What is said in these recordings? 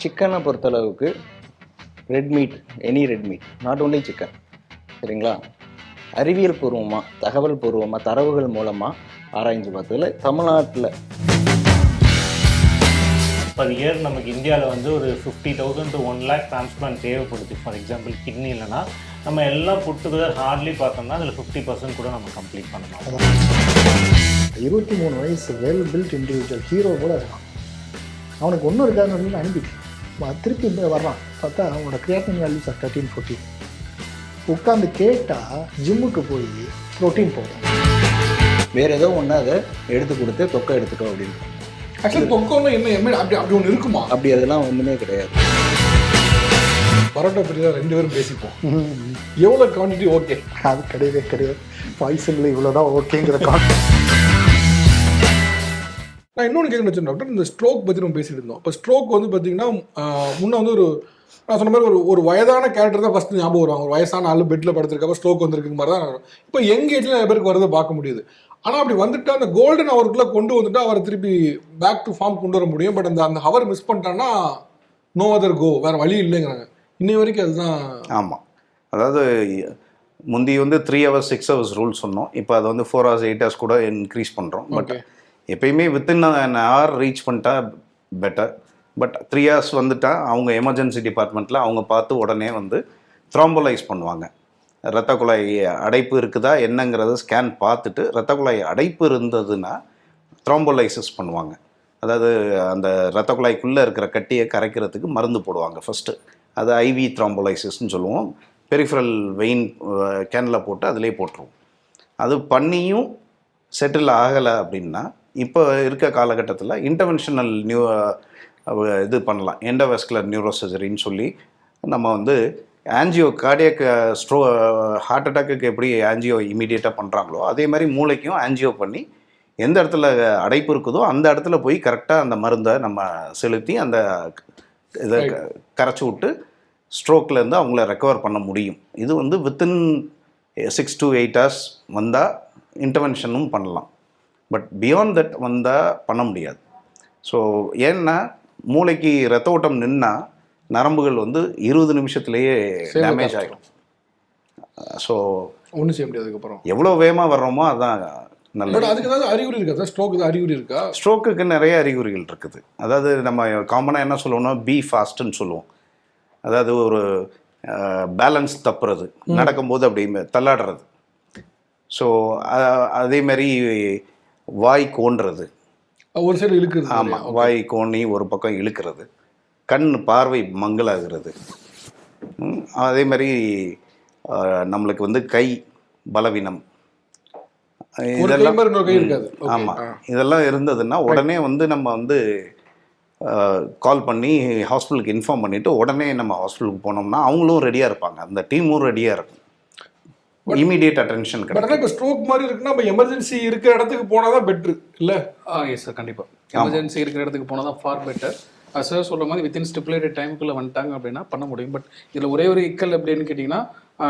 சிக்கனை பொறுத்தளவுக்கு red meat, any red meat, not only chicken, சரிங்களா, அறிவியல் பூர்வமாக, தகவல் பூர்வமாக, தரவுகள் மூலமாக ஆராய்ஞ்சு பார்த்ததில் தமிழ்நாட்டில் பர் இயர் நமக்கு இந்தியாவில் வந்து ஒரு 50,000 to 1 lakh டிரான்ஸ்பிளான்ட் தேவைப்படுது. ஃபார் எக்ஸாம்பிள் கிட்னி இல்லைன்னா நம்ம எல்லாம் புட்டுக்குதர் ஹார்ட்லி பார்த்தோம்னா அதில் 50% கூட நம்ம கம்ப்ளீட் பண்ணலாம். 23 வயசு வெல் பில்ட் இண்டிவிஜுவல் ஹீரோ கூட இருக்கான். அவனுக்கு ஒன்றும் இருக்காதுன்னு அனுப்பிட்டு திருப்பி வர்றான். பார்த்தா அவனோட கிரியேட்டின் வேல்யூஸ் 13-14. உட்காந்து கேட்டால் ஜிம்முக்கு போய் ப்ரோட்டீன் போடும். வேறு ஏதோ ஒன்று அதை எடுத்து கொடுத்து தொக்கை எடுத்துட்டோம் அப்படின்னு. ஆக்சுவலி தொக்கோன்னு என்ன அப்படி ஒன்று இருக்குமா? அப்படி அதெல்லாம் ஒன்றுமே கிடையாது. பரோட்டா பிரியா 2 பேரும் பேசிப்போம். எவ்வளோ குவான்டிட்டி ஓகே? அது கிடையவே கிடையாது. பாய்சனில் இவ்வளோதான் ஓகேங்கிற நான் இன்னொன்று கேட்கணும் வச்சேன் டாக்டர், இந்த ஸ்ட்ரோக் பற்றி நம்ம பேசிட்டு இருந்தோம். இப்போ ஸ்ட்ரோக் வந்து பார்த்தீங்கன்னா முன்னே வந்து நான் சொன்ன மாதிரி ஒரு வயதான கேரக்டர் தான் ஃபஸ்ட்டு ஞாபகம் வருவாங்க. ஒரு வயசான ஆள் பெட்டில் படுத்துருக்கப்போ ஸ்ட்ரோக் வந்திருக்கு மாதிரி தான். இப்போ யங் ஏஜில் நிறைய பேருக்கு வரதை பார்க்க முடியுது. ஆனால் அப்படி வந்துட்டு அந்த கோல்டன் ஹவருக்குள்ளே கொண்டு வந்துட்டு அவரை திருப்பி பேக் டு ஃபார்ம் கொண்டு வர முடியும். பட் அந்த ஹவர் மிஸ் பண்ணிட்டான்னா நோ அதர் கோ, வேறு வழி இல்லைங்கிறாங்க. இன்னை வரைக்கும் அதுதான். ஆமாம், அதாவது முந்தி வந்து 3 hours 6 hours ரூல் சொன்னோம். இப்போ அதை வந்து 4 hours 8 hours கூட இன்க்ரீஸ் பண்ணுறோம். பட் எப்பயுமே வித்தின் an hour ரீச் பண்ணிட்டா பெட்டர். பட் 3 hours வந்துட்டால் அவங்க எமர்ஜென்சி டிபார்ட்மெண்ட்டில் அவங்க பார்த்து உடனே வந்து த்ராம்போலைஸ் பண்ணுவாங்க. இரத்த குழாய் அடைப்பு இருக்குதா என்னங்கிறத ஸ்கேன் பார்த்துட்டு இரத்த குழாய் அடைப்பு இருந்ததுன்னா த்ராம்போலைசிஸ் பண்ணுவாங்க. அதாவது அந்த இரத்த குழாய்க்குள்ளே இருக்கிற கட்டியை கரைக்கிறதுக்கு மருந்து போடுவாங்க ஃபஸ்ட்டு. அது ஐவி த்ராம்போலைசிஸ்ன்னு சொல்லுவோம். பெரிஃபரல் வெயின் கேனில் போட்டு அதிலே போட்டுருவோம். அது பண்ணியும் செட்டில் ஆகலை அப்படின்னா இப்போ இருக்க காலகட்டத்தில் இன்டர்வென்ஷனல் இது பண்ணலாம். எண்டோவாஸ்குலர் நியூரோசர்ஜரின்னு சொல்லி நம்ம வந்து ஆன்ஜியோ கார்டியக் ஹார்ட் அட்டாக்கு எப்படி ஆன்ஜியோ இமீடியட்டாக பண்ணுறாங்களோ அதே மாதிரி மூளைக்கும் ஆன்ஜியோ பண்ணி எந்த இடத்துல அடைப்பு இருக்குதோ அந்த இடத்துல போய் கரெக்டாக அந்த மருந்தை நம்ம செலுத்தி அந்த இதை கரைச்சி விட்டு ஸ்ட்ரோக்லேருந்து அவங்கள ரெக்கவர் பண்ண முடியும். இது வந்து வித்தின் 6 to 8 hours வந்தால் இன்டர்வென்ஷனும் பண்ணலாம். பட் பியாண்ட் தட் வந்தால் பண்ண முடியாது. ஸோ ஏன்னா மூளைக்கு ரத்த ஓட்டம் நின்னால் நரம்புகள் வந்து 20 நிமிஷத்துலேயே டேமேஜ் ஆகிடும். ஸோ ஒன்றும் செய்ய முடியாது. அதுக்கப்புறம் எவ்வளோ வேகமாக வர்றோமோ அதுதான் நல்லது. அதுக்கு ஏதாவது அறிகுறி இருக்கா சார்? ஸ்ட்ரோக்கு தான் அறிகுறி இருக்கா? ஸ்ட்ரோக்குக்கு நிறைய அறிகுறிகள் இருக்குது. அதாவது நம்ம காமனாக என்ன சொல்லுவோம்னா பி ஃபாஸ்ட்டுன்னு சொல்லுவோம். அதாவது ஒரு பேலன்ஸ் தப்புறது, நடக்கும்போது அப்படி தள்ளாடுறது. ஸோ அதே மாதிரி வாய் கோன்றது, ஒரு சைடு இழுக்கிறது. ஆமாம், வாய் கோணி ஒரு பக்கம் இழுக்கிறது, கண் பார்வை மங்கலாகிறது. அதே மாதிரி நம்மளுக்கு வந்து கை பலவீனம், இதெல்லாம் ஆமாம், இதெல்லாம் இருந்ததுன்னா உடனே வந்து நம்ம வந்து கால் பண்ணி ஹாஸ்பிட்டலுக்கு இன்ஃபார்ம் பண்ணிவிட்டு உடனே நம்ம ஹாஸ்பிட்டலுக்கு போனோம்னா அவங்களும் ரெடியாக இருப்பாங்க, அந்த டீமும் ரெடியாக இருக்கும். இமீடியட் அட்டென்ஷன் கிடைக்கும். இப்போ ஸ்ட்ரோக் மாதிரி இருக்குன்னா இப்போ எமர்ஜென்சி இருக்கிற இடத்துக்கு போனால் தான் பெட்ரு இல்லை? எஸ் சார், கண்டிப்பாக எமர்ஜென்சி இருக்கிற இடத்துக்கு போனால் தான் ஃபார் பெட்டர். சார் சொல்கிற மாதிரி வித்தின் ஸ்டிப்புலேட்டட் டைமுக்குள்ளே வந்துட்டாங்க அப்படின்னா பண்ண முடியும். பட் இதில் ஒரே ஒரு இக்கல் அப்படின்னு கேட்டிங்கன்னா,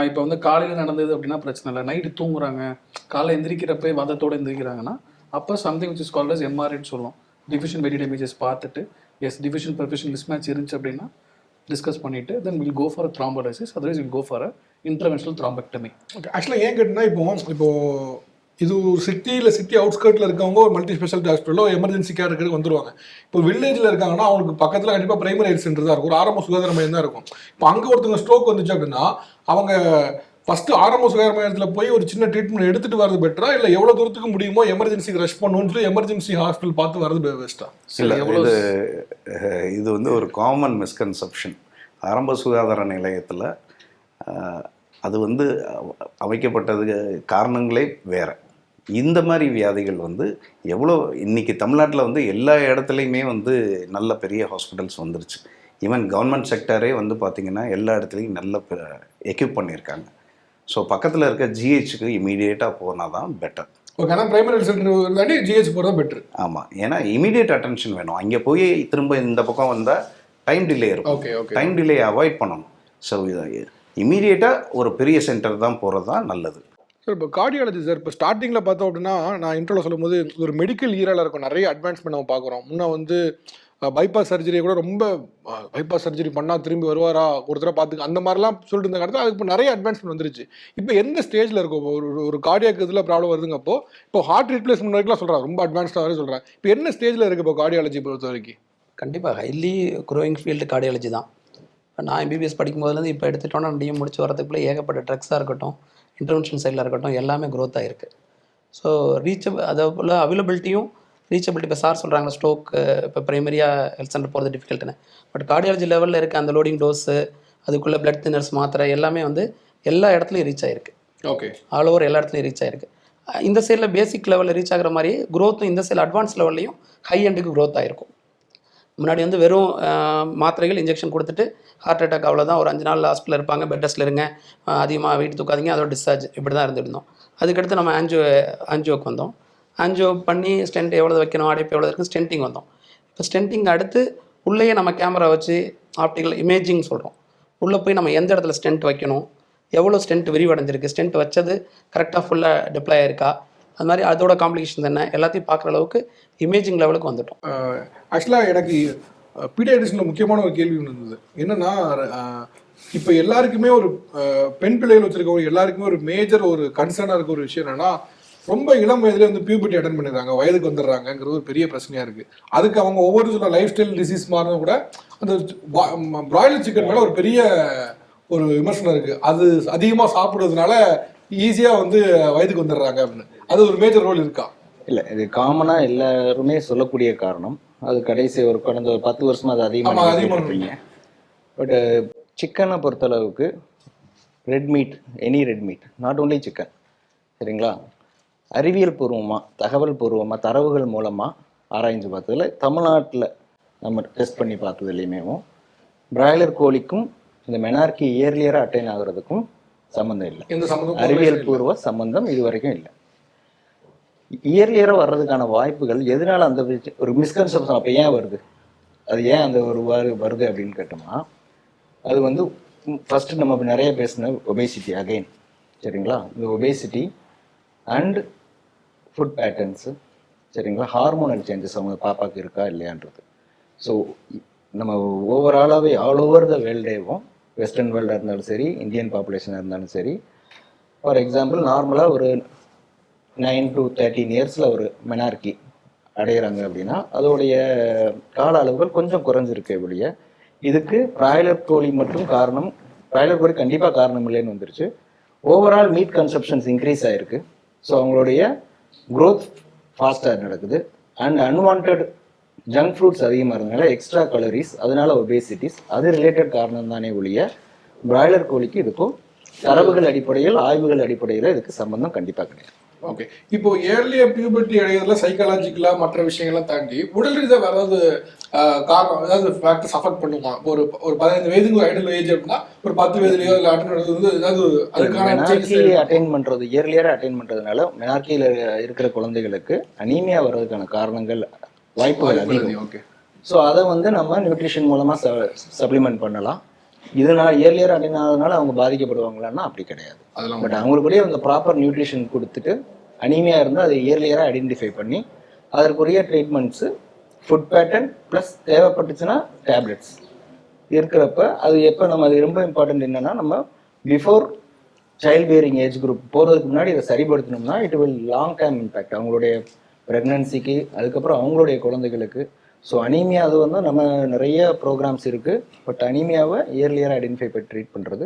இப்போ வந்து காலையில் நடந்தது அப்படின்னா பிரச்சனை இல்லை. நைட்டு தூங்குறாங்க, காலையில் எந்திரிக்கிறப்ப வாதத்தோடு எந்திரிக்கிறாங்கன்னா அப்போ something which is called as எம்ஆர்ஐன்னு சொல்லுவோம். டிஃபிஷன் வெரி டேமேஜஸ் பார்த்துட்டு எஸ் டிஃபிஷன் பர்ஃபிஷன் மிஸ்மேட்ச் இருந்துச்சு அப்படின்னா டிஸ்கஸ் பண்ணிவிட்டு then will go for thrombolysis, otherwise will go for interventional thrombectomy. Okay, ஆக்சுவலாக ஏன் கேட்டிங்கன்னா இப்போ இது ஒரு சிட்டி அவுட்ஸ்கர்ட்டில் இருக்கவங்க ஒரு மல்டி ஸ்பெஷாலிட்டி ஹாஸ்பிட்டலோ எமர்ஜென்சி கேர் இருக்கிறது வந்துடுவாங்க. இப்போ வில்லேஜில் இருக்காங்கன்னா அவங்களுக்கு பக்கத்தில் கண்டிப்பாக பிரைமரி ஹெல்த் சென்டர் தான் இருக்கும், ஒரு ஆரம்ப சுகாதார மையம் தான் இருக்கும். இப்போ அங்கே ஒருத்தவங்க ஸ்ட்ரோக் வந்துச்சு அப்படின்னா அவங்க ஃபஸ்ட்டு ஆரம்ப சுகாதார மையத்தில் போய் ஒரு சின்ன ட்ரீட்மெண்ட் எடுத்துகிட்டு வரது பெட்டரா, இல்லை எவ்வளோ தூரத்துக்கு முடியுமோ எமர்ஜென்சிக்கு ரஷ் பண்ணணும்னு சொல்லி எமர்ஜென்சி ஹாஸ்பிட்டல் பார்த்து வரது பெஸ்ட்டா? இல்லை, இது வந்து ஒரு காமன் மிஸ்கன்செப்ஷன். ஆரம்ப சுகாதார நிலையத்தில் அது வந்து அமைக்கப்பட்டது காரணங்களே வேறு. இந்த மாதிரி வியாதிகள் வந்து எவ்வளோ இன்றைக்கி தமிழ்நாட்டில் வந்து எல்லா இடத்துலையுமே வந்து நல்ல பெரிய ஹாஸ்பிட்டல்ஸ் வந்துருச்சு. ஈவன் கவர்மெண்ட் செக்டரே வந்து பார்த்திங்கன்னா எல்லா இடத்துலையும் நல்ல எக்யூப் பண்ணியிருக்காங்க. ஸோ பக்கத்தில் இருக்க ஜிஹெச்சுக்கு இமீடியட்டாக போனால் தான் பெட்டர். ஓகே, ஆனால் பிரைமரி ஹெல்த் சென்டர் இருந்தாண்டி ஜிஹெச் போகிறது பெட்ரு. ஆமாம், ஏன்னா இமீடியட் அட்டென்ஷன் வேணும். அங்கே போய் திரும்ப இந்த பக்கம் வந்தால் டைம் டிலே இருக்கும். டைம் டிலே அவாய்ட் பண்ணணும். ஸோ இமீடியட்டாக ஒரு பெரிய சென்டர் தான் போகிறது தான் நல்லது. சார் இப்போ கார்டியாலஜி சார், இப்போ ஸ்டார்டிங்கில் பார்த்தோம் அப்படின்னா நான் இன்ட்ரோவில் சொல்லும் போது ஒரு மெடிக்கல் ஈராவில் இருக்கும், நிறைய அட்வான்ஸ்மெண்ட் நம்ம பார்க்குறோம். முன்னே வந்து பைபாஸ் சர்ஜரியை கூட ரொம்ப பைபாஸ் சர்ஜரி பண்ணால் திரும்பி வருவாரா ஒரு தடவை பார்த்துக்க அந்த மாதிரிலாம் சொல்லிட்டு இருந்த காலத்தில் அதுக்கு இப்போ நிறைய அட்வான்ஸ்மெண்ட் வந்துருச்சு. இப்போ எந்த ஸ்டேஜில் இருக்கும் ஒரு கார்டியாக் இதில் ப்ராப்ளம் வருதுங்கப்போ இப்போ ஹார்ட் ரீப்ளேஸ்மெண்ட் வரைக்கும் சொல்கிறாங்க, ரொம்ப அட்வான்ஸ்டாக வரை சொல்கிறேன். இப்போ என்ன ஸ்டேஜில் இருக்குது இப்போ கார்டியாலஜி பொறுத்த வரைக்கும்? கண்டிப்பாக ஹைலி க்ரோயிங் ஃபீல்டு கார்டியாலஜி தான். நான் எம்பிபிஎஸ் படிக்கும்போதுலேருந்து இப்போ எடுத்துட்டோன்னா டிஎம் முடிச்சு வரதுக்குள்ளே ஏகப்பட்ட ட்ரக்ஸாக இருக்கட்டும், இன்டர்வென்ஷன் சைடில் இருக்கட்டும், எல்லாமே க்ரோத் ஆகிருக்கு. ஸோ அதே போல் அவைலபிலிட்டியும் ரீச்சபிலிட்டி. இப்போ சார் சொல்கிறாங்க ஸ்ட்ரோக் இப்போ ப்ரைமரியாக ஹெல்த் சென்டர் போகிறது டிஃபிகல்ட்டுன்னு. பட் கார்டியாலஜி லெவலில் இருக்க அந்த லோடிங் டோஸு, அதுக்குள்ளே பிளட் தின்னர்ஸ் மாத்திரை எல்லாமே வந்து எல்லா இடத்துலையும் ரீச் ஆகிருக்கு. ஓகே, ஆல் ஓவர் எல்லா இடத்துலையும் ரீச் ஆகிருக்கு. இந்த சைடில் பேசிக் லெவலில் ரீச் ஆகிற மாதிரி க்ரோத்தும் இந்த சைடில் அட்வான்ஸ் லெவல்லையும் ஹை எண்டுக்கு க்ரோத் ஆகிருக்கும். முன்னாடி வந்து வெறும் மாத்திரைகள் இன்ஜெக்ஷன் கொடுத்துட்டு ஹார்ட் அட்டாக் அவ்வளோதான், ஒரு 5 நாள் ஹாஸ்பிட்டலில் இருப்பாங்க, பெட் ரெஸ்ட்டில் இருங்க, அதிகமாக வெயிட் தூக்காதீங்க, அதோட டிஸ்சார்ஜ், இப்படி தான் இருந்துருந்தோம். அதுக்கடுத்து நம்ம ஆன்ஜியோக்கு வந்தோம். ஆன்ஜியோ பண்ணி ஸ்டென்ட் எவ்வளோ வைக்கணும், அடைப்பு எவ்வளோ இருக்குது, ஸ்டென்ட்டிங் வந்தோம். இப்போ ஸ்டென்ட்டிங் அடுத்து உள்ளேயே நம்ம கேமரா வச்சு ஆப்டிக்கல் இமேஜிங் சொல்கிறோம். உள்ளே போய் நம்ம எந்த இடத்துல ஸ்டென்ட் வைக்கணும், எவ்வளோ ஸ்டென்ட் விரிவடைஞ்சிருக்கு, ஸ்டென்ட் வச்சது கரெக்டாக ஃபுல்லாக டிப்ளாய் ஆயிருக்கா, அது மாதிரி அதோட காம்ப்ளிகேஷன் என்ன எல்லாத்தையும் பார்க்குற அளவுக்கு இமேஜிங் லெவலுக்கு வந்துட்டோம். ஆக்சுவலாக எனக்கு பீடியாட்ரிஷனில் முக்கியமான ஒரு கேள்வி ஒன்று இருந்தது. என்னென்னா இப்போ எல்லாருக்குமே ஒரு பெண் பிள்ளைகள் வச்சுருக்கவங்க எல்லாருக்குமே ஒரு மேஜர் ஒரு கன்சர்னாக இருக்க ஒரு விஷயம் என்னென்னா, ரொம்ப இளம் வயதுலேயே வந்து பியூபர்ட்டி அட்டன் பண்ணிடுறாங்க, வயதுக்கு வந்துடுறாங்கிறது ஒரு பெரிய பிரச்சனையாக இருக்குது. அதுக்கு அவங்க ஒவ்வொரு சொல்ல லைஃப் ஸ்டைல் டிசீஸ் மாறினா கூட அந்த பிராய்லர் சிக்கன் மேலே ஒரு பெரிய ஒரு விமர்சனம் இருக்குது. அது அதிகமாக சாப்பிட்றதுனால ஈஸியாக வந்து வயதுக்கு வந்துடுறாங்க அப்படின்னு. அது ஒரு மேஜர் ரோல் இருக்கா? இல்லை, இது காமனாக எல்லாருமே சொல்லக்கூடிய காரணம். அது கடைசி ஒரு கடந்த 10 வருஷமாக அது அதிகமாக. பட் சிக்கனை பொறுத்தளவுக்கு red meat, any red meat, not only chicken, சரிங்களா, அறிவியல் பூர்வமாக தகவல் பூர்வமாக தரவுகள் மூலமாக ஆராய்ஞ்சு பார்த்ததில் தமிழ்நாட்டில் நம்ம டெஸ்ட் பண்ணி பார்த்ததுலையுமே பிராய்லர் கோழிக்கும் இந்த மெனார்கி இயர்லியராக அட்டைன் ஆகிறதுக்கும் சம்மந்தம் இல்லை. அறிவியல் பூர்வ சம்பந்தம் இது வரைக்கும் இல்லை. இயர்லியராக வர்றதுக்கான வாய்ப்புகள் எதனால அந்த ஒரு மிஸ்கன்செப்ஷன் அப்போ ஏன் வருது, அது ஏன் அந்த ஒரு வருது அப்படின்னு கேட்டோம்னா, அது வந்து ஃபஸ்ட்டு நம்ம நிறைய பேசின ஒபேசிட்டி அகைன், சரிங்களா, இந்த ஒபேசிட்டி அண்ட் ஃபுட் பேட்டர்ன்ஸு, சரிங்களா, ஹார்மோனல் சேஞ்சஸ் அவங்க பாப்பாவுக்கு இருக்கா இல்லையான்றது. ஸோ நம்ம ஓவராலாகவே ஆல் ஓவர் த வேர்ல்டேவும், வெஸ்டர்ன் வேர்ல்டாக இருந்தாலும் சரி, இந்தியன் பாப்புலேஷனாக இருந்தாலும் சரி, ஃபார் எக்ஸாம்பிள் நார்மலாக ஒரு 9 to 13 இயர்ஸில் ஒரு மெனார்கி அடையிறாங்க அப்படின்னா அதோடைய கால அளவுகள் கொஞ்சம் குறைஞ்சிருக்கு ஒழிய இதுக்கு பிராய்லர் கோழி மட்டும் காரணம், பிராய்லர் கோழி கண்டிப்பாக காரணம் இல்லைன்னு வந்துருச்சு. ஓவரால் மீட் கன்சப்ஷன்ஸ் இன்க்ரீஸ் ஆகிருக்கு. ஸோ அவங்களுடைய க்ரோத் ஃபாஸ்ட்டாக நடக்குது. அண்ட் அன்வான்ட் ஜங்க் ஃப்ரூட்ஸ் அதிகமாக இருந்ததுனால எக்ஸ்ட்ரா கலோரிஸ், அதனால ஒபேசிட்டிஸ், அது ரிலேட்டட் காரணம் தானே ஒழிய பிராய்லர் கோழிக்கு இதுக்கும் தரவுகள் அடிப்படையில் ஆய்வுகள் அடிப்படையில் இதுக்கு சம்பந்தம் கண்டிப்பாக கிடையாது. ஓகே, இப்போ ஏர்லியர் பியூபர்ட்டி அடைகிறதுல சைக்காலஜிக்கலா மற்ற விஷயங்கள்லாம் தாண்டி உடல் ரீதியாக வேற ஏதாவது காரணம், ஏதாவது ஃபேக்டர்ஸ் அஃபெக்ட் பண்ணுமா? ஒரு 15 வயதுக்கு ஐடல் ஏஜ் அப்படின்னா ஒரு 10 வயதுலயோ இல்லை அட்டன் பண்ணுறது வந்து ஏதாவது அதுக்கான அட்டைன் பண்ணுறது, இயர்லியராக அட்டைன் பண்ணுறதுனால மெனார்கியில் இருக்கிற குழந்தைகளுக்கு அனீமியா வர்றதுக்கான காரணங்கள் வாய்ப்புகள் அதிகம். ஓகே, ஸோ அதை வந்து நம்ம நியூட்ரிஷன் மூலமாக சப்ளிமெண்ட் பண்ணலாம். இதனால் இயர்லியர் அட்டைன் ஆனதுனால அவங்க பாதிக்கப்படுவாங்களான்னா அப்படி கிடையாது. பட் அவங்களுக்குள்ளேயே அந்த ப்ராப்பர் நியூட்ரிஷன் கொடுத்துட்டு அனீமியா இருந்தால் அதை இயர்லியராக ஐடென்டிஃபை பண்ணி அதற்குரிய ட்ரீட்மெண்ட்ஸு, ஃபுட் பேட்டர்ன் ப்ளஸ் தேவைப்பட்டுச்சுன்னா டேப்லெட்ஸ் இருக்கிறப்ப அது எப்போ நம்ம அது ரொம்ப இம்பார்ட்டன்ட் என்னென்னா, நம்ம before child bearing age group போகிறதுக்கு முன்னாடி இதை சரிப்படுத்தணும்னா it will long time impact அவங்களுடைய ப்ரெக்னன்சிக்கு, அதுக்கப்புறம் அவங்களுடைய குழந்தைகளுக்கு. ஸோ அனீமியா அது வந்து நம்ம நிறைய ப்ரோக்ராம்ஸ் இருக்குது. பட் அனீமியாவை இயர்லியராக ஐடென்டிஃபை பண்ணி ட்ரீட் பண்ணுறது.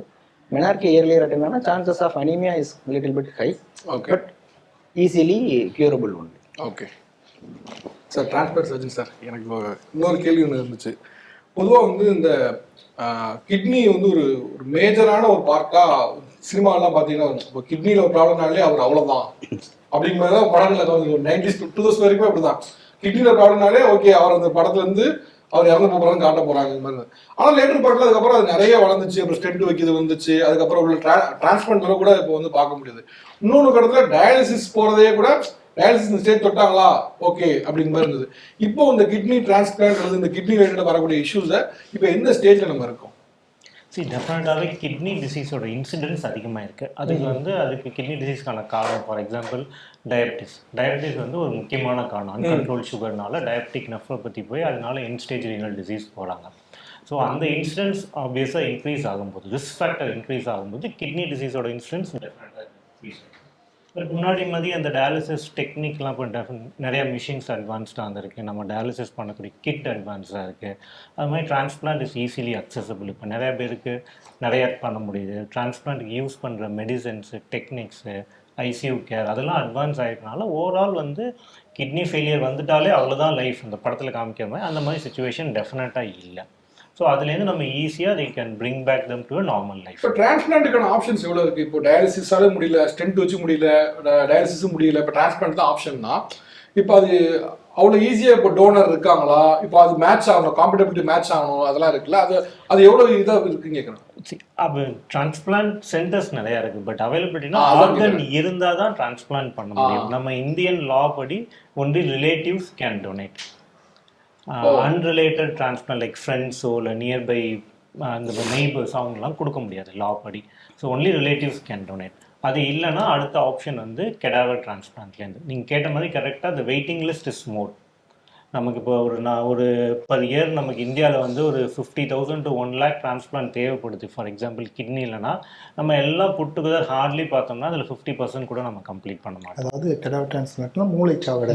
மெனார்கி இயர்லியர் அட்டைன்னா chances of anaemia is little bit high, but easily curable ஒன்று. Okay sir, transplant surgeon sir, எனக்கு இன்னொரு கேள்வி ஒன்று இருந்துச்சு. பொதுவாக வந்து இந்த கிட்னி வந்து ஒரு மேஜரான ஒரு பார்ட்டாக சினிமாலாம் பார்த்தீங்கன்னா, இப்போ கிட்னியில் ஒரு ப்ராப்ளம்னாலே அவர் அவ்வளோதான் அப்படிங்கிற மாதிரி தான் படங்களில் 90s 2000 வரைக்கும் அப்படி தான். கிட்னியில் ப்ராப்ளம்னாலே ஓகே, அவர் அந்த படத்துலேருந்து அவர் இறந்து போகிறான்னு காட்ட போகிறாங்க இந்த மாதிரி. ஆனால் லேட்டர் பார்ட்டில் அதுக்கப்புறம் அது நிறைய வளர்ந்துச்சு. அப்புறம் ஸ்டென்ட் வைக்கிறது வந்துச்சு. அதுக்கப்புறம் உள்ள டிரான்ஸ்பிளான்ட்ல கூட இப்போ வந்து பார்க்க முடியுது. இன்னொன்று கடத்தில் டயாலிசிஸ் போகிறதே கூட டயாலிசிஸ் ஸ்டேஜ் தொட்டாங்களா ஓகே அப்படிங்கிற மாதிரி இருந்தது. இப்போ இந்த கிட்னி டிரான்ஸ்பிளான்ட் அல்லது இந்த கிட்னி ரிலேட்டட் வரக்கூடிய இஷ்யூஸை இப்போ எந்த ஸ்டேஜில் நம்ம இருக்கோம்? டெஃபினட்டாகவே கிட்னி டிசீஸோட இன்சிடென்ட்ஸ் அதிகமாக இருக்குது. அதுக்கு கிட்னி டிசீஸ்க்கான காரணம் ஃபார் எக்ஸாம்பிள் டயபெட்டிஸ் வந்து ஒரு முக்கியமான காரணம். அன்கண்ட்ரோல் சுகர்னால டயபெட்டிக் நெஃப்ரோபதி போய் அதனால எண்ட் ஸ்டேஜ் ரீனல் டிசீஸ் போகிறாங்க. ஸோ அந்த இன்சிடென்ட்ஸ் ஆப்வியஸாக இன்க்ரீஸ் ஆகும்போது, ரிஸ்க் ஃபேக்டர் இன்க்ரீஸ் ஆகும்போது கிட்னி டிசீஸோட இன்சிடென்ட்ஸ் டெஃபினட்டாக இன்க்ரீஸ். பட் முன்னாடி மாதிரி அந்த டயாலிசிஸ் டெக்னிக்லாம் இப்போ நிறையா மிஷின்ஸ் அட்வான்ஸ்டாக வந்துருக்கு. நம்ம டயாலிசிஸ் பண்ணக்கூடிய கிட் அட்வான்ஸாக இருக்குது. அது மாதிரி டிரான்ஸ்பிளான்ட் இஸ் ஈஸிலி அக்சசபிள். இப்போ நிறையா பேருக்கு நிறையா பண்ண முடியுது. டிரான்ஸ்பிளான்ட்டுக்கு யூஸ் பண்ணுற மெடிசன்ஸு, டெக்னிக்ஸு, ஐசியூ கேர் அதெல்லாம் அட்வான்ஸ் ஆகிட்டனால ஓவரால் வந்து கிட்னி ஃபெயிலியர் வந்துட்டாலே அவ்வளோதான் லைஃப், அந்த படத்தில் காமிக்கிற மாதிரி அந்த மாதிரி சுச்சுவேஷன் டெஃபினட்டாக இல்லை. ஸோ அதுலேருந்து நம்ம ஈஸியாக they can bring back them to a normal life. இப்போ டிரான்ஸ்பிளான்ட்டுக்கான ஆப்ஷன்ஸ் எவ்வளோ இருக்குது? இப்போ டயாலிசிஸாலே முடியல, ஸ்டென்ட் வச்சு முடியல, டயாலிசிஸும் முடியல, இப்போ டிரான்ஸ்பிளான்ட் தான் ஆப்ஷன்னா, இப்போ அது அவ்வளோ ஈஸியாக இப்போ டோனர் இருக்காங்களா? இப்போ அது மேட்ச் ஆகணும், காம்படபிலிட்டி மேட்ச் ஆகணும், அதெல்லாம் இருக்குல்ல, அது எவ்வளோ இதாக இருக்குன்னு கேட்கணும். அப்போ டிரான்ஸ்பிளான்ட் சென்டர்ஸ் நிறையா இருக்குது. பட் அவைலபிலிட்டினா ஆர்கன் இருந்தால் தான் டிரான்ஸ்பிளான்ட் பண்ண முடியும். நம்ம இந்தியன் லா படி only relatives can donate. Unrelated transplant like ஃப்ரெண்ட்ஸோ இல்லை நியர்பை அந்த நெய்பர்ஸ் அவங்களாம் கொடுக்க முடியாது லா படி. So only relatives can donate. அது இல்லைன்னா அடுத்த ஆப்ஷன் வந்து கெடாவர் டிரான்ஸ்பிளான்ட்லேருந்து. நீங்கள் கேட்ட மாதிரி கரெக்டாக the waiting list is more. நமக்கு இப்போ ஒரு பர் இயர் நமக்கு இந்தியாவில் வந்து ஒரு 50,000 to 1 lakh டிரான்ஸ்பிளான்ட் தேவைப்படுது. ஃபார் எக்ஸாம்பிள் கிட்னி இல்லைனா நம்ம எல்லாம் புட் டுகெதர் ஹார்ட்லி பார்த்தோம்னா அதில் 50% கூட நம்ம கம்ப்ளீட் பண்ண மாட்டோம். அதாவது கெடாவர் டிரான்ஸ்பிளான்ட்னா மூளைச்சாவு.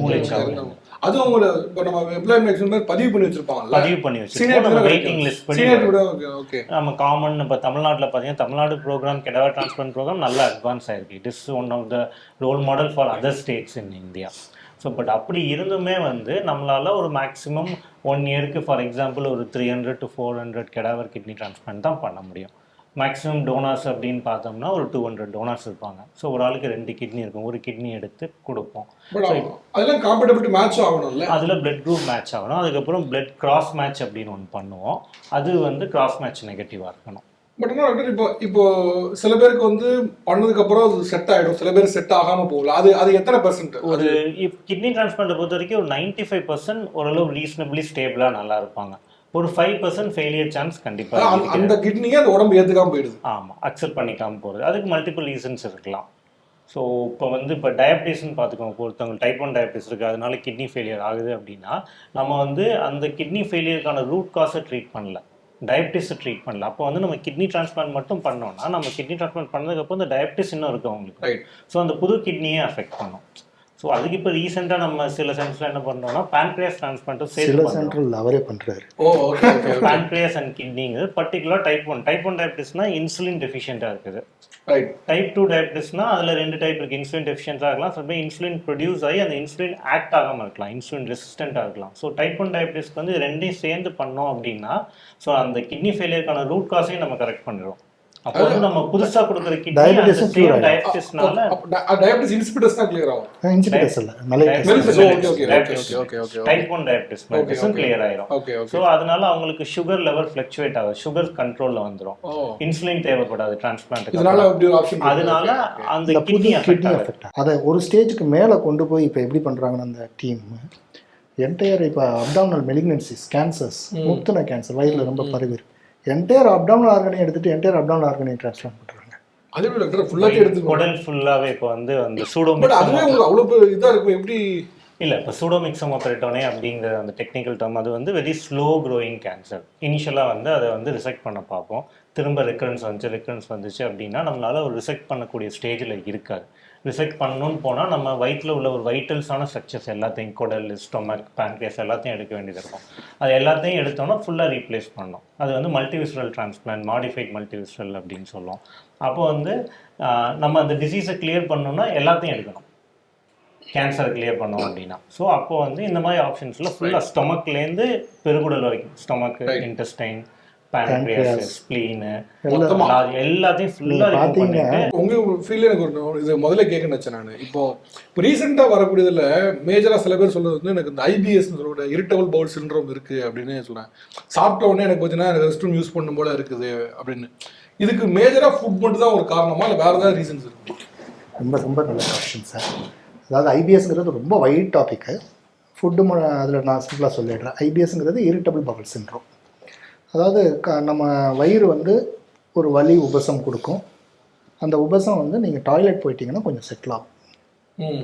அது உங்களை இப்போ நம்ம எம்ப்ளாய்மெண்ட் பதிவு பண்ணி வச்சிருப்போம். நம்ம வெயிட்டிங் லிஸ்ட் படி ஓகே. நம்ம காமன் இப்போ தமிழ்நாட்டில் பார்த்தீங்கன்னா Tamil Nadu programme cadaver transplant programme நல்லா அட்வான்ஸ் ஆயிருக்கு. It is one of the role model for other states in India. So but அப்படி இருந்துமே வந்து நம்மளால் ஒரு மேக்ஸிமம் 1 இயருக்கு ஃபார் எக்ஸாம்பிள் ஒரு 300 to 400 கெடாவர் கிட்னி டிரான்ஸ்பிளான்ட் தான் பண்ண முடியும். மேக்ஸிமம் டோனார்ஸ் அப்படின்னு பார்த்தோம்னா ஒரு 200 டோனார்ஸ் இருப்பாங்க. ஸோ ஒரு ஆளுக்கு 2 கிட்னி இருக்கும். ஒரு கிட்னி எடுத்து கொடுப்போம். அதெல்லாம் காம்படபிலிட்டி மேட்ச் ஆகணும்ல, அதில் பிளட் குரூப் மேட்ச் ஆகணும். அதுக்கப்புறம் பிளட் கிராஸ் மேட்ச் அப்படின்னு ஒன்று பண்ணுவோம். அது வந்து கிராஸ் மேட்ச் நெகட்டிவாக இருக்கணும். பட் என்ன டாக்டர், இப்போ சில பேருக்கு வந்து பண்ணதுக்கு அப்புறம் அது செட் ஆகிடும், சில பேர் செட் ஆகாமல் போகல. அது எத்தனை பர்சன்ட்? ஒரு கிட்னி டிரான்ஸ்பிளான்ட்டை பொறுத்த வரைக்கும் ஒரு 95% ஓரளவு ரீசனபிளி ஸ்டேபிளாக நல்லா இருப்பாங்க. ஒரு 5% ஃபெயிலியர் சான்ஸ் கண்டிப்பாக. அந்த கிட்னியே அந்த உடம்பு ஏற்றுக்காம போயிடுது. ஆமாம், அக்செப்ட் பண்ணிக்காமல் போகிறது. அதுக்கு மல்டிபிள் ரீசன்ஸ் இருக்கலாம். ஸோ இப்போ டயபிட்டிஸ்ன்னு பார்த்துக்கோங்க. ஒருத்தவங்க டைப் 1 டயபிட்டிஸ் இருக்குது, அதனால கிட்னி ஃபெயிலியர் ஆகுது அப்படின்னா நம்ம வந்து அந்த கிட்னி ஃபெயிலியருக்கான ரூட் காஸை ட்ரீட் பண்ணல, டயபிட்டிஸை ட்ரீட் பண்ணல. அப்போ வந்து நம்ம கிட்னி டிரான்ஸ்பிளான்ட் மட்டும் பண்ணோம்னா நம்ம கிட்னி டிரான்ஸ்பிளான்ட் பண்ணதுக்கப்புறம் இந்த டயபிட்டிஸ் இன்னும் இருக்குது அவங்களுக்கு. ஸோ அந்த புது கிட்னியே அஃபெக்ட் பண்ணும். ஸோ அதுக்கு இப்போ ரீசெண்டாக நம்ம சில சென்டர்ஸில் என்ன பண்ணுறோம்னா பேன்க்ரியாஸ் டிரான்ஸ்பிளான்ட்டும் சேர்த்து சென்டரில் அவரே பண்ணுறாரு. பேன்க்ரியாஸ் அண்ட் கிட்னிங்கிறது பர்டிகுலர் டைப் 1 டயபிட்டிஸ்னா இன்சுலின் டெஃபிஷியண்ட்டாக இருக்குது. டைப் 2 டயபிட்டிஸ்னா அதில் 2 டைப் இருக்குது. இன்சுலின் டெஃபிஷியன்ஸாக இருக்கலாம், சில பேர் இன்சுலின் ப்ரொடியூஸ் ஆகி அந்த இன்சுலின் ஆக்ட் ஆகாமல் இருக்கலாம், இன்சுலின் ரெசிஸ்டண்ட்டாக இருக்கலாம். ஸோ டைப் 1 டயபிட்டிஸ்க்கு வந்து 2யும் சேர்ந்து பண்ணோம் அப்படின்னா ஸோ அந்த கிட்னி ஃபெயிலியருக்கான ரூட் காஸையும் நம்ம கரெக்ட் பண்ணிடுவோம். அப்போ வந்து நம்ம புதுசா கொடுக்குற கிட்னி டயபிட்டிஸ்னால டயபிட்டிஸ் இன்சிபிடஸ் தான் கிளியர் ஆகும். இன்சிபிடஸ் இல்ல டைப் 1 டயபிட்டிஸ் மெடிசன் கிளியர் ஆயிரும். சோ அதனால அவங்களுக்கு சுகர் லெவல் ஃப்ளக்சுவேட் ஆகும், சுகர் கண்ட்ரோல்ல வந்துரும், இன்சுலின் தேவைப்படாது டிரான்ஸ்பிளான்ட். அதனால அந்த கிட்னி அஃபெக்ட் அத ஒரு ஸ்டேஜுக்கு மேல கொண்டு போய் இப்போ எப்படி பண்றாங்கன்னா அந்த டீம் என்டையர் இப்போ அப்டாமினல் மெலிக்னன்சிஸ், கேன்சர்ஸ், முத்துன கேன்சர் வயிறுல ரொம்ப பரவி இருக்கு. என்டையர் அப்டாமினல் ஆர்கனையும் எடுத்துட்டு என்டையர் அப்டாமினல் ஆர்கனையும் டிரான்ஸ்பிளான்ட் பண்றாங்க. அதே டாக்டர் ஃபுல்லாவே எடுத்து குடல் ஃபுல்லாவே இப்போ வந்து அந்த சூடோ பட் அதுவே உங்களுக்கு அவ்வளவு இதா இருக்கும் எப்படி? இல்லை, இப்போ சூடோமிக்சம் ஆப்பரேட்டோனே அப்படிங்கிற அந்த டெக்னிக்கல் டேர்ம் அது வந்து வெரி ஸ்லோ க்ரோயிங் கேன்சர். இனிஷியலாக வந்து அதை வந்து ரிசெக்ட் பண்ண பார்ப்போம். திரும்ப ரெக்கரன்ஸ் வந்துச்சு அப்படின்னா நம்மளால ஒரு ரிசெக்ட் பண்ணக்கூடிய ஸ்டேஜில் இருக்காது. ரிசெக்ட் பண்ணணும்னு போனால் நம்ம வயிற்றில் உள்ள ஒரு வைட்டல்ஸான ஸ்ட்ரக்சர்ஸ் எல்லாத்தையும், குடல், ஸ்டொமக், பேன்க்ரியாஸ் எல்லாத்தையும் எடுக்க வேண்டியது இருக்கும். அது எல்லாத்தையும் எடுத்தோம்னா ஃபுல்லாக ரீப்ளேஸ் பண்ணணும். அது வந்து மல்டிவிஸ்ரல் டிரான்ஸ்பிளான்ட், மாடிஃபைட் மல்டிவிஸ்ரல் அப்படின்னு சொல்லுவோம். அப்போ வந்து நம்ம அந்த டிசீஸை கிளியர் பண்ணணும்னா எல்லாத்தையும் எடுக்கணும், கேன்சரை கிளியர் பண்ணோம் அப்படின்னா. ஸோ அப்போ வந்து இந்த மாதிரி ஆப்ஷன்ஸில் ஃபுல்லாக ஸ்டொமக்லேருந்து பெருகுடல் வரைக்கும், ஸ்டொமக்கு, இன்டெஸ்டைன், பேன்க்ரியாஸ், ஸ்ப்ளீன் எல்லாத்தையும் ஃபுல்லா ரிமூவ் பண்ணிட்டு உங்க ஃபீல் எனக்கு ஒரு இது முதல்ல கேட்கணும்னு நினைச்சேன் நான். இப்போ ரீசெண்டாக வரக்கூடியதில் மேஜராக சில பேர் சொல்றது வந்து எனக்கு இந்த ஐபிஎஸ்ன்னு சொல்ற இரிட்டபிள் பவுல் சிண்ட்ரோம் இருக்கு அப்படின்னு சொல்றேன். சாப்பிட்ட உடனே எனக்கு பார்த்தீங்கன்னா எனக்கு ரெஸ்ட் ரூம் யூஸ் பண்ணும் போல இருக்குது அப்படின்னு. இதுக்கு மேஜராக ஃபுட் மட்டும் தான் ஒரு காரணமா இல்லை வேற ஏதாவது ரீசன்ஸ் இருக்கு? ரொம்ப ரொம்ப நல்ல கொஸ்டின் சார். அதாவது ஐபிஎஸ்ங்கிறது ரொம்ப வைட் டாபிக்கு. ஃபுட்டு அதில் நான் சிம்பிளாக சொல்லிடுறேன். ஐபிஎஸ்ங்கிறது இரிட்டபிள் பவுல் சிண்ட்ரோம். அதாவது நம்ம வயிறு வந்து ஒரு வலி உபசம் கொடுக்கும். அந்த உபசம் வந்து நீங்கள் டாய்லெட் போயிட்டீங்கன்னா கொஞ்சம் செட்டில் ஆகும்,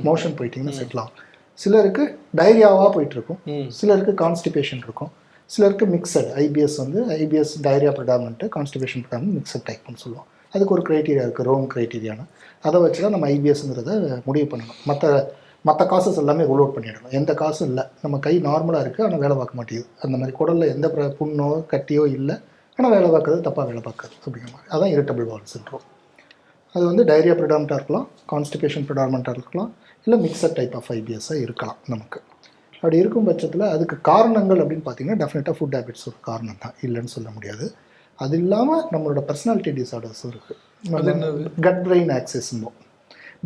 மோஷன் போயிட்டீங்கன்னா செட்டில் ஆகும். சிலருக்கு டைரியாவாக போயிட்டுருக்கும், சிலருக்கு கான்ஸ்டிபேஷன் இருக்கும், சிலருக்கு மிக்சட் ஐபிஎஸ் வந்து ஐபிஎஸ் டைரியா ப்ரிடாமினன்ட்டு, கான்ஸ்டிபேஷன் ப்ரிடாமினன்ட் மிக்சட் டைப்னு சொல்லுவோம். அதுக்கு ஒரு க்ரைட்டீரியா இருக்குது, ரோம் க்ரைட்டீரியான்னு. அதை வச்சு தான் நம்ம ஐபிஎஸ்ங்கிறத முடிவு பண்ணணும். மற்ற காசஸ் எல்லாமே ரூல் அவுட் பண்ணிடணும். எந்த காசும் இல்லை, நம்ம கை நார்மலாக இருக்குது ஆனால் வேலை பார்க்க மாட்டேங்குது, அந்த மாதிரி குடலில் எந்த புண்ணோ கட்டியோ இல்லை ஆனால் வேலை பார்க்குறது தப்பாக வேலை பார்க்குறது அப்படிங்கிற மாதிரி, அதான் இரிட்டபிள் பவுல் சிண்ட்ரோம். அது வந்து டைரியா ப்ரிடாமினண்ட்டாக இருக்கலாம், கான்ஸ்டிபேஷன் ப்ரிடாமினண்ட்டாக இருக்கலாம், இல்லை மிக்சட் டைப் ஆஃப் ஐபிஎஸ்ஸாக இருக்கலாம். நமக்கு அப்படி இருக்கும் பட்சத்தில் அதுக்கு காரணங்கள் அப்படின்னு பார்த்தீங்கன்னா டெஃபினட்டாக ஃபுட் ஹேபிட்ஸ் ஒரு காரணம் தான், இல்லைன்னு சொல்ல முடியாது. அது இல்லாமல் நம்மளோட பர்சனாலிட்டி டிஸார்டர்ஸும் இருக்குது. கட் பிரெயின் ஆக்சஸ்மோ,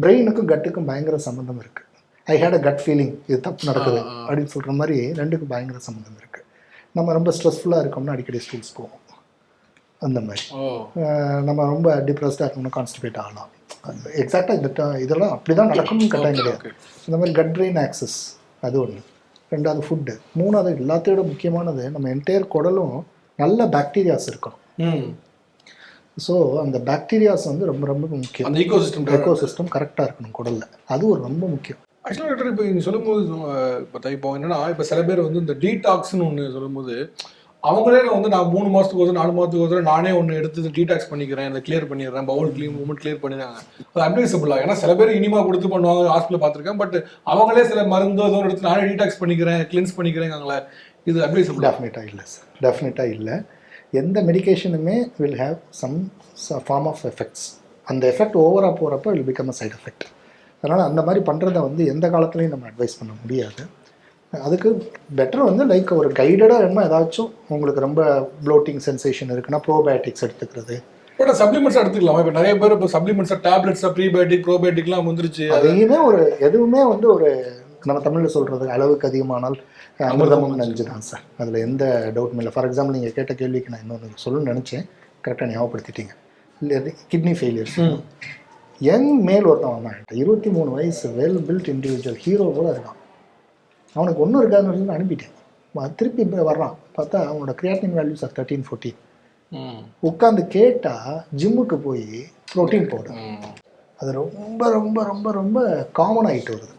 பிரெயினுக்கும் கட்டுக்கும் பயங்கர சம்மந்தம் இருக்குது. ஐ ஹேட் அ கட் ஃபீலிங், இது தப்பு நடக்குது அப்படின்னு சொல்கிற மாதிரி ரெண்டுக்கும் பயங்கர சம்மந்தம் இருக்குது. நம்ம ரொம்ப ஸ்ட்ரெஸ்ஃபுல்லாக இருக்கோம்னா அடிக்கடி ஸ்டூல்ஸ் போவோம், அந்த மாதிரி. நம்ம ரொம்ப டிப்ரெஸ்டாக இருக்கோம்னா கான்ஸ்டிபேட் ஆகலாம். எக்ஸாக்டாக இதெல்லாம் அப்படி தான் நடக்கணும்னு கட்டாயம் கிடையாது. இந்த மாதிரி கட் பிரெயின் ஆக்சஸ் அது ஒன்று. ரெண்டாவது ஃபுட்டு. மூணாவது எல்லாத்தையோட முக்கியமானது நம்ம என்டையர் குடலும் நல்ல பாக்டீரியாஸ் இருக்கணும். ஸோ அந்த பாக்டீரியாஸ் வந்து ரொம்ப ரொம்ப முக்கியம். அந்த எக்கோசிஸ்டம் கரெக்டாக இருக்கணும் குடலில், அது ஒரு ரொம்ப முக்கியம். ஆக்சுவலாக டாக்டர் இப்போ நீங்கள் சொல்லும்போது இப்போ என்னன்னா, இப்போ சில பேர் வந்து இந்த டீடாக்ஸ்னு ஒன்று சொல்லும்போது அவங்களே வந்து நான் 3 மாதத்துக்கு ஒரு 4 மாதத்துக்கு ஒரு நானே ஒன்று எடுத்து டீடாக்ஸ் பண்ணிக்கிறேன், அதை கிளியர் பண்ணிடுறேன், பவுல் மூமெண்ட் கிளியர் பண்ணிடுறாங்க. அது அட்வைசபிளா? ஏன்னா சில பேர் இனிமா கொடுத்து பண்ணுவாங்க, ஹாஸ்பிட்டல் பார்த்துருக்கேன். பட் அவங்களே சில மருந்து ஏதோ எடுத்து நானே டீடாக்ஸ் பண்ணிக்கிறேன், கிளீன்ஸ் பண்ணிக்கிறேன், இது அட்வைசபிள்? டெஃபினட்டாக இல்லை சார், டெஃபினட்டாக இல்லை. எந்த மெடிகேஷனுமே will have some form of effects. அந்த எஃபெக்ட் ஓவராக போகிறப்போ will become a side effect. அதனால் அந்த மாதிரி பண்ணுறத வந்து எந்த காலத்துலையும் நம்ம அட்வைஸ் பண்ண முடியாது. அதுக்கு பெட்டர் வந்து லைக் ஒரு கைடடாக என்ன ஏதாச்சும் உங்களுக்கு ரொம்ப ப்ளோட்டிங் சென்சேஷன் இருக்குன்னா ப்ரோபயோட்டிக்ஸ் எடுத்துக்கிறது. பட் சப்ளிமெண்ட்ஸ் எடுத்துக்கலாம். இப்போ நிறைய பேர் இப்போ சப்ளிமெண்ட்ஸாக டேப்லெட்ஸாக ப்ரீபயோட்டிக் ப்ரோபயோட்டிக்லாம் வந்துருச்சு. அதையுமே எதுவுமே வந்து ஒரு நம்ம தமிழில் சொல்கிறது அளவுக்கு அதிகமானால் அமிர்தமும் நஞ்சு தான் சார், அதில் எந்த டவுட்டும் இல்லை. ஃபார் எக்ஸாம்பிள் நீங்கள் கேட்ட கேள்விக்கு நான் இன்னொன்று சொல்லணும்னு நினச்சேன், கரெக்டாக ஞாபகப்படுத்திட்டீங்க. இல்லை கிட்னி ஃபெயிலியர்ஸ். யங் மேல் ஒருத்தன் வந்தான், 23 வயசு, வெல் பில்ட் இண்டிவிஜுவல், ஹீரோ கூட இருக்கான். அவனுக்கு ஒன்றும் இருக்காதுன்னு அனுப்பிட்டேன். திருப்பி வர்றான், பார்த்தா அவனோட கிரியாட்டின் வேல்யூஸ் 13-14. உட்காந்து கேட்டால் ஜிம்முக்கு போய் ப்ரோட்டீன் பவுடர், அது ரொம்ப ரொம்ப ரொம்ப ரொம்ப காமன் ஆகிட்டு வருது.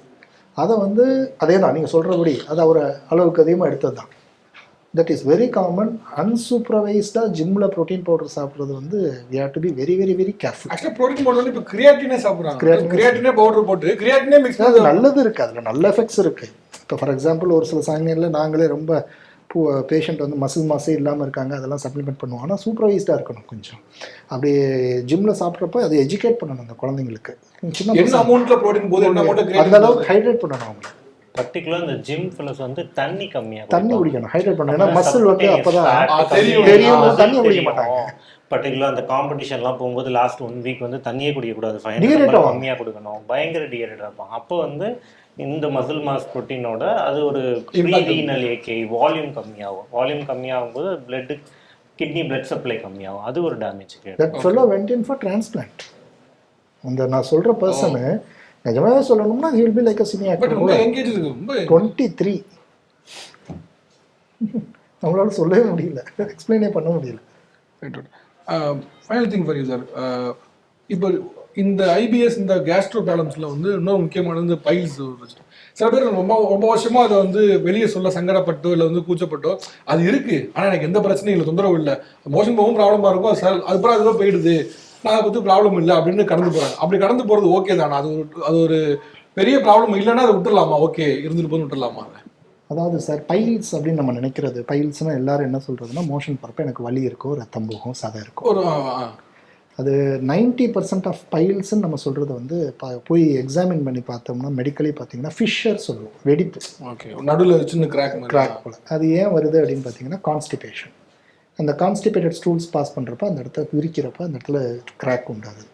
அதை வந்து அதே தான் நீங்கள் சொல்கிறபடி அது அவர் அளவுக்கு அதிகமாக எடுத்தது தான். That is very common. அன்சூப்பர்வைஸ்டாக ஜிம்மில் ப்ரோட்டீன் பவுடர் சாப்பிட்றது வந்து we have to be very very very careful. ஆக்சுவலாக ப்ரோட்டீன் பவுடர் வந்து இப்போ கிரியாட்டினே சாப்பிட்றாங்க. கிரியாட்டினே பவுடர் போட்டு கிரியாட்டினே மிக்ஸ் பண்ணி அது நல்லது இருக்குது, அதில் நல்ல எஃபெக்ட்ஸ் இருக்குது. இப்போ ஃபார் எக்ஸாம்பிள் ஒரு சில சமயங்களில் நாங்களே ரொம்ப பேஷண்ட் வந்து மசில் மாசே இல்லாமல் இருக்காங்க, அதெல்லாம் சப்ளிமெண்ட் பண்ணுவோம். ஆனால் சூப்பர்வைஸ்டாக இருக்கணும் கொஞ்சம். அப்படியே ஜிம்மில் சாப்பிட்றப்ப அதை எஜுகேட் பண்ணணும் அந்த குழந்தைங்களுக்கு. என்ன அமௌண்ட்டில் ப்ரோட்டீன் போது என்ன அமௌண்ட் அந்த அளவுக்கு ஹைட்ரேட் பண்ணணும் அவங்க. பர்டிகுலர் இந்த ஜிம் ஃபெலோஸ் வந்து தண்ணி கம்மியாக தண்ணி குடிக்கணும், ஹைட்ரேட் பண்ணணும். ஏன்னா மசில் வந்து அப்போ தான் தெரியும், தண்ணி குடிக்க மாட்டாங்க. பர்டிகுலர் அந்த காம்படிஷன்லாம் போகும்போது லாஸ்ட் 1 வீக் வந்து தண்ணியே குடிக்கக்கூடாது, கம்மியாக கொடுக்கணும், பயங்கர டிஹைட்ரேட் இருப்பாங்க. அப்போ வந்து இந்த மசில் மாஸ் ப்ரோட்டீனோட அது ஒரு ரீனல் ஏகே வால்யூம் கம்மியாகும். வால்யூம் கம்மியாகும்போது பிளட் கிட்னி பிளட் சப்ளை கம்மியாகும், அது ஒரு damage. That fellow went in for transplant. அந்த நான் சொல்கிற பர்சனு நிஜமாவே சொல்லணும்னா he will be like a senior actor. 23 நம்மளால சொல்லவே முடியல, எக்ஸ்பிளைனே பண்ண முடியல. Final thing for you sir, இப்போ இந்த ஐபிஎஸ் இந்த கேஸ்ட்ரோ பேலன்ஸில் வந்து இன்னொரு முக்கியமான இந்த பைல்ஸ் சில பேர் ரொம்ப வருஷமாக அதை வந்து வெளியே சொல்ல சங்கடப்பட்டோ இல்லை வந்து கூச்சப்பட்டோ அது இருக்குது, ஆனால் எனக்கு எந்த பிரச்சனையும் இல்லை, தொந்தரவு இல்லை, மோஷன் போகவும் ப்ராப்ளமாக இருக்கும், அதுக்கப்புறம் அதுதான் போயிடுது, நான் பற்றி ப்ராப்ளம் இல்லை அப்படின்னு கடந்து போகிறாங்க. அப்படி கடந்து போகிறது ஓகே தானே? அது ஒரு பெரிய ப்ராப்ளம் இல்லைன்னா அதை விட்டுடலாமா? ஓகே இருந்துட்டு போது விட்டுடலாமா? அதாவது சார் பைல்ஸ் அப்படின்னு நம்ம நினைக்கிறது, பைல்ஸ்னால் எல்லாரும் என்ன சொல்கிறதுனா மோஷன் போகிறப்ப எனக்கு வலி இருக்கும், ரத்தம் போகும், சதை இருக்கும். அது 90% ஆஃப் பைல்ஸ்ன்னு நம்ம சொல்கிறது வந்து போய் எக்ஸாமின் பண்ணி பார்த்தோம்னா மெடிக்கலி பார்த்தீங்கன்னா ஃபிஷர் சொல்லுவோம், வெடிப்பு. ஓகே, நடுவில் சின்ன கிராக் போல். அது ஏன் வருது அப்படின்னு பார்த்தீங்கன்னா கான்ஸ்டிபேஷன். அந்த கான்ஸ்டிபேட்டட் ஸ்டூல்ஸ் பாஸ் பண்ணுறப்ப அந்த இடத்த விரிக்கிறப்ப அந்த இடத்துல கிராக் உண்டாகுது.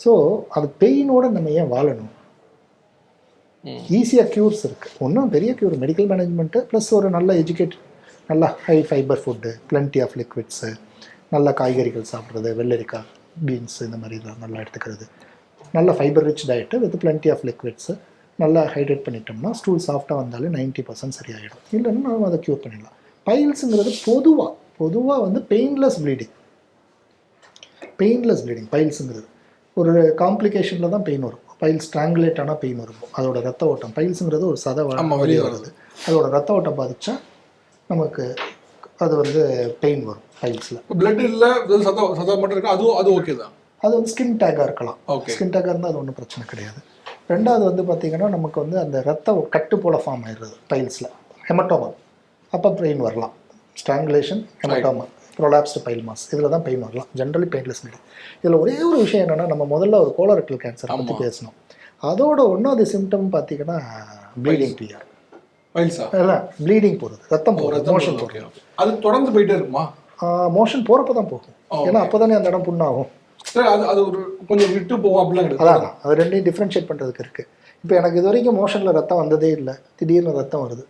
ஸோ அது பெயினோடு நம்ம ஏன் வாழணும்? ஈஸியாக க்யூர்ஸ் இருக்குது. ஒன்றும் பெரிய க்யூர் மெடிக்கல் மேனேஜ்மெண்ட்டு ப்ளஸ் ஒரு நல்ல எஜுகேட்டட், நல்ல high fibre food, plenty of liquids, நல்ல காய்கறிகள் சாப்பிட்றது, வெள்ளரிக்காய், பீன்ஸ், இந்த மாதிரி இதெல்லாம் நல்லா எடுத்துக்கிறது, நல்ல fibre rich diet with plenty of liquids, நல்லா ஹைட்ரேட் பண்ணிட்டோம்னா ஸ்டூல் சாஃப்டாக வந்தாலே 90% சரியாயிடும். இல்லைன்னா நம்ம அதை க்யூர் பண்ணிடலாம். பைல்ஸுங்கிறது பொதுவாக வந்து பெயின்லெஸ் ப்ளீடிங். Painless bleeding. பைல்ஸுங்கிறது ஒரு காம்ப்ளிகேஷனில் தான் பெயின் வரும். பைல் ஸ்ட்ராங்குலேட் ஆனால் பெயின் இருக்கும். அதோட ரத்த ஓட்டம், பைல்ஸுங்கிறது ஒரு வெளியே வருது, அதோட ரத்த ஓட்டம் பாதிச்சா நமக்கு அது வந்து பெயின் வரும் பைல்ஸில். பிளட் இல்லை, சதா மட்டும் இருக்கு, அது ஓகே தான். அது வந்து ஸ்கின் டேக்காக இருக்கலாம். ஓகே, ஸ்கின் டேக்காக இருந்தால் அது ஒன்றும் பிரச்சனை கிடையாது. ரெண்டாவது வந்து பார்த்திங்கன்னா நமக்கு வந்து அந்த ரத்த கட்டு போல ஃபார்ம் ஆயிடுறது பைல்ஸில், ஹெமட்டோமா, அப்போ பெயின் வரலாம். ஸ்ட்ராங்குலேஷன், ஹெமட்டோமா, ப்ரொலாப்ஸ்டு பைல் மாஸ், இதில் தான் பெயின் வரலாம். Generally painless bleeding. இதில் ஒரே ஒரு விஷயம் என்னென்னா, நம்ம முதல்ல ஒரு கோலரெக்டல் கேன்சர் பற்றி பேசணும். அதோட ஒன்றாவது சிம்டம் பார்த்திங்கன்னா ப்ளீடிங் பிஆர். ப்ளீடிங் போகிறது, ரத்தம் போகிறது, மோஷன் போகிறது. அது தொடர்ந்து போயிட்டே இருக்குமா? மோஷன் போகிறப்ப தான் போகும். ஏன்னா அப்போ தானே அந்த இடம் புண்ணாகும். அது ஒரு கொஞ்சம் விட்டு போகும் அப்படிலாம். அதான் அது ரெண்டையும் டிஃப்ரென்ஷியேட் பண்ணுறதுக்கு இருக்குது. இப்போ எனக்கு இது வரைக்கும் மோஷனில் ரத்தம் வந்ததே இல்லை, திடீர்னு ரத்தம் வருது,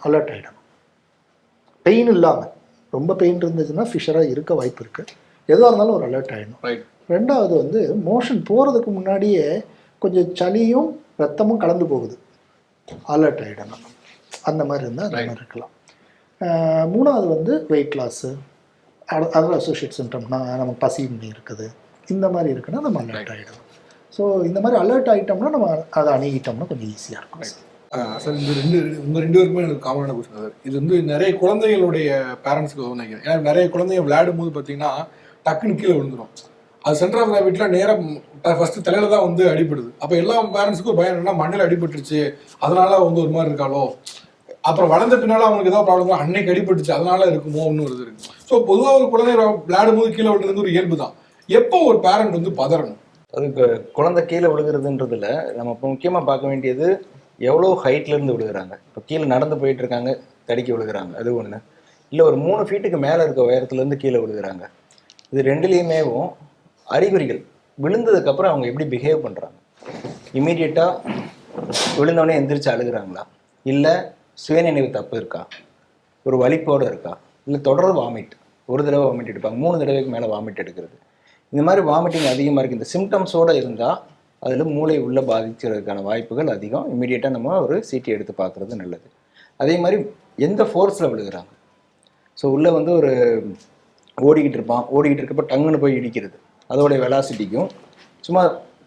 அலர்ட் ஆகிடணும். பெயின் இல்லாமல், ரொம்ப பெயின் இருந்துச்சுன்னா ஃபிஷராக இருக்க வாய்ப்பு இருக்குது. எதுவாக இருந்தாலும் ஒரு அலர்ட் ஆகிடணும். ரெண்டாவது வந்து மோஷன் போகிறதுக்கு முன்னாடியே கொஞ்சம் சளியும் ரத்தமும் கலந்து போகுது, அலர்ட் ஆகிடணும். அந்த மாதிரி இருந்தால் அந்த மாதிரி இருக்கலாம். மூணாவது வந்து வெயிட் லாஸு, அதர் அசோசியேட் சிம்டம்னா நமக்கு பசியின்மை இருக்குது, இந்த மாதிரி இருக்குன்னா நம்ம அலர்ட் ஆகிடும். ஸோ இந்த மாதிரி அலர்ட் ஆகிட்டோம்னா நம்ம அதை அணுகிட்டோம்னா கொஞ்சம் ஈஸியாக இருக்கும். சார் இந்த ரெண்டு பேருக்குமே எனக்கு காமனான கொஸ்டின் சார். இது வந்து நிறைய குழந்தைகளுடைய பேரண்ட்ஸ்க்கு நினைக்கிறேன். ஏன்னா நிறைய குழந்தைங்க விளையாடும் போது பார்த்தீங்கன்னா டக்குன்னு கீழே விழுந்துடும். அது சென்டர் ஆஃப் கிராவிட்டியில் நேராக ஃபஸ்ட்டு தலையில் தான் வந்து அடிபடுது. அப்போ எல்லா பேரண்ட்ஸுக்கும் பயம் என்னன்னா, மண்ணில் அடிபட்டுருச்சு அதனால வந்து ஒரு மாதிரி இருக்காளோ, அப்புறம் வளர்ந்த பின்னால் அவங்களுக்கு ஏதாவது ப்ராப்ளம் அன்னைக்கு அடிபட்டுச்சு அதனால இருக்குமோ ஒன்று ஒரு இது இருக்குது. ஸோ பொதுவாக ஒரு குழந்தை விளையாடும் போது கீழே விழுறது ஒரு இயல்பு தான். எப்போ ஒரு பேரண்ட் வந்து பதறணும்? அதுக்கு குழந்தை கீழே விழுகிறதுன்றதுல நம்ம இப்போ முக்கியமாக பார்க்க வேண்டியது எவ்வளோ ஹைட்லேருந்து விழுகிறாங்க. இப்போ கீழே நடந்து போயிட்டு இருக்காங்க, தடுக்கி விழுகிறாங்க, அது ஒன்று. இல்லை ஒரு 3 ஃபீட்டுக்கு மேலே இருக்க உயரத்துலேருந்து கீழே விழுகிறாங்க. இது ரெண்டுலேயுமேவும் அறிகுறிகள் விழுந்ததுக்கப்புறம் அவங்க எப்படி பிஹேவ் பண்ணுறாங்க. இமீடியட்டாக விழுந்தோடனே எந்திரிச்சு அழுகிறாங்களா, இல்லை சுயநினைவு தப்பு இருக்கா, ஒரு வலிப்போடு இருக்கா, இல்லை தொடர்ந்து வாமிட், ஒரு தடவை வாமிட் எடுப்பாங்க, 3 தடவைக்கு மேலே வாமிட் எடுக்கிறது. இந்த மாதிரி வாமிட்டிங் அதிகமாக இருக்குது. இந்த சிம்டம்ஸோடு இருந்தால் அதில் மூளை உள்ள பாதிக்கிறதுக்கான வாய்ப்புகள் அதிகம். இமீடியட்டாக நம்ம ஒரு சிடி எடுத்து பார்க்குறது நல்லது. அதே மாதிரி எந்த ஃபோர்ஸில் விழுகிறாங்க. ஸோ உள்ளே வந்து ஒரு ஓடிக்கிட்டு இருக்கப்போ டங்குன்னு போய் இடிக்கிறது, அதோடைய வெலாசிட்டிக்கும் சும்மா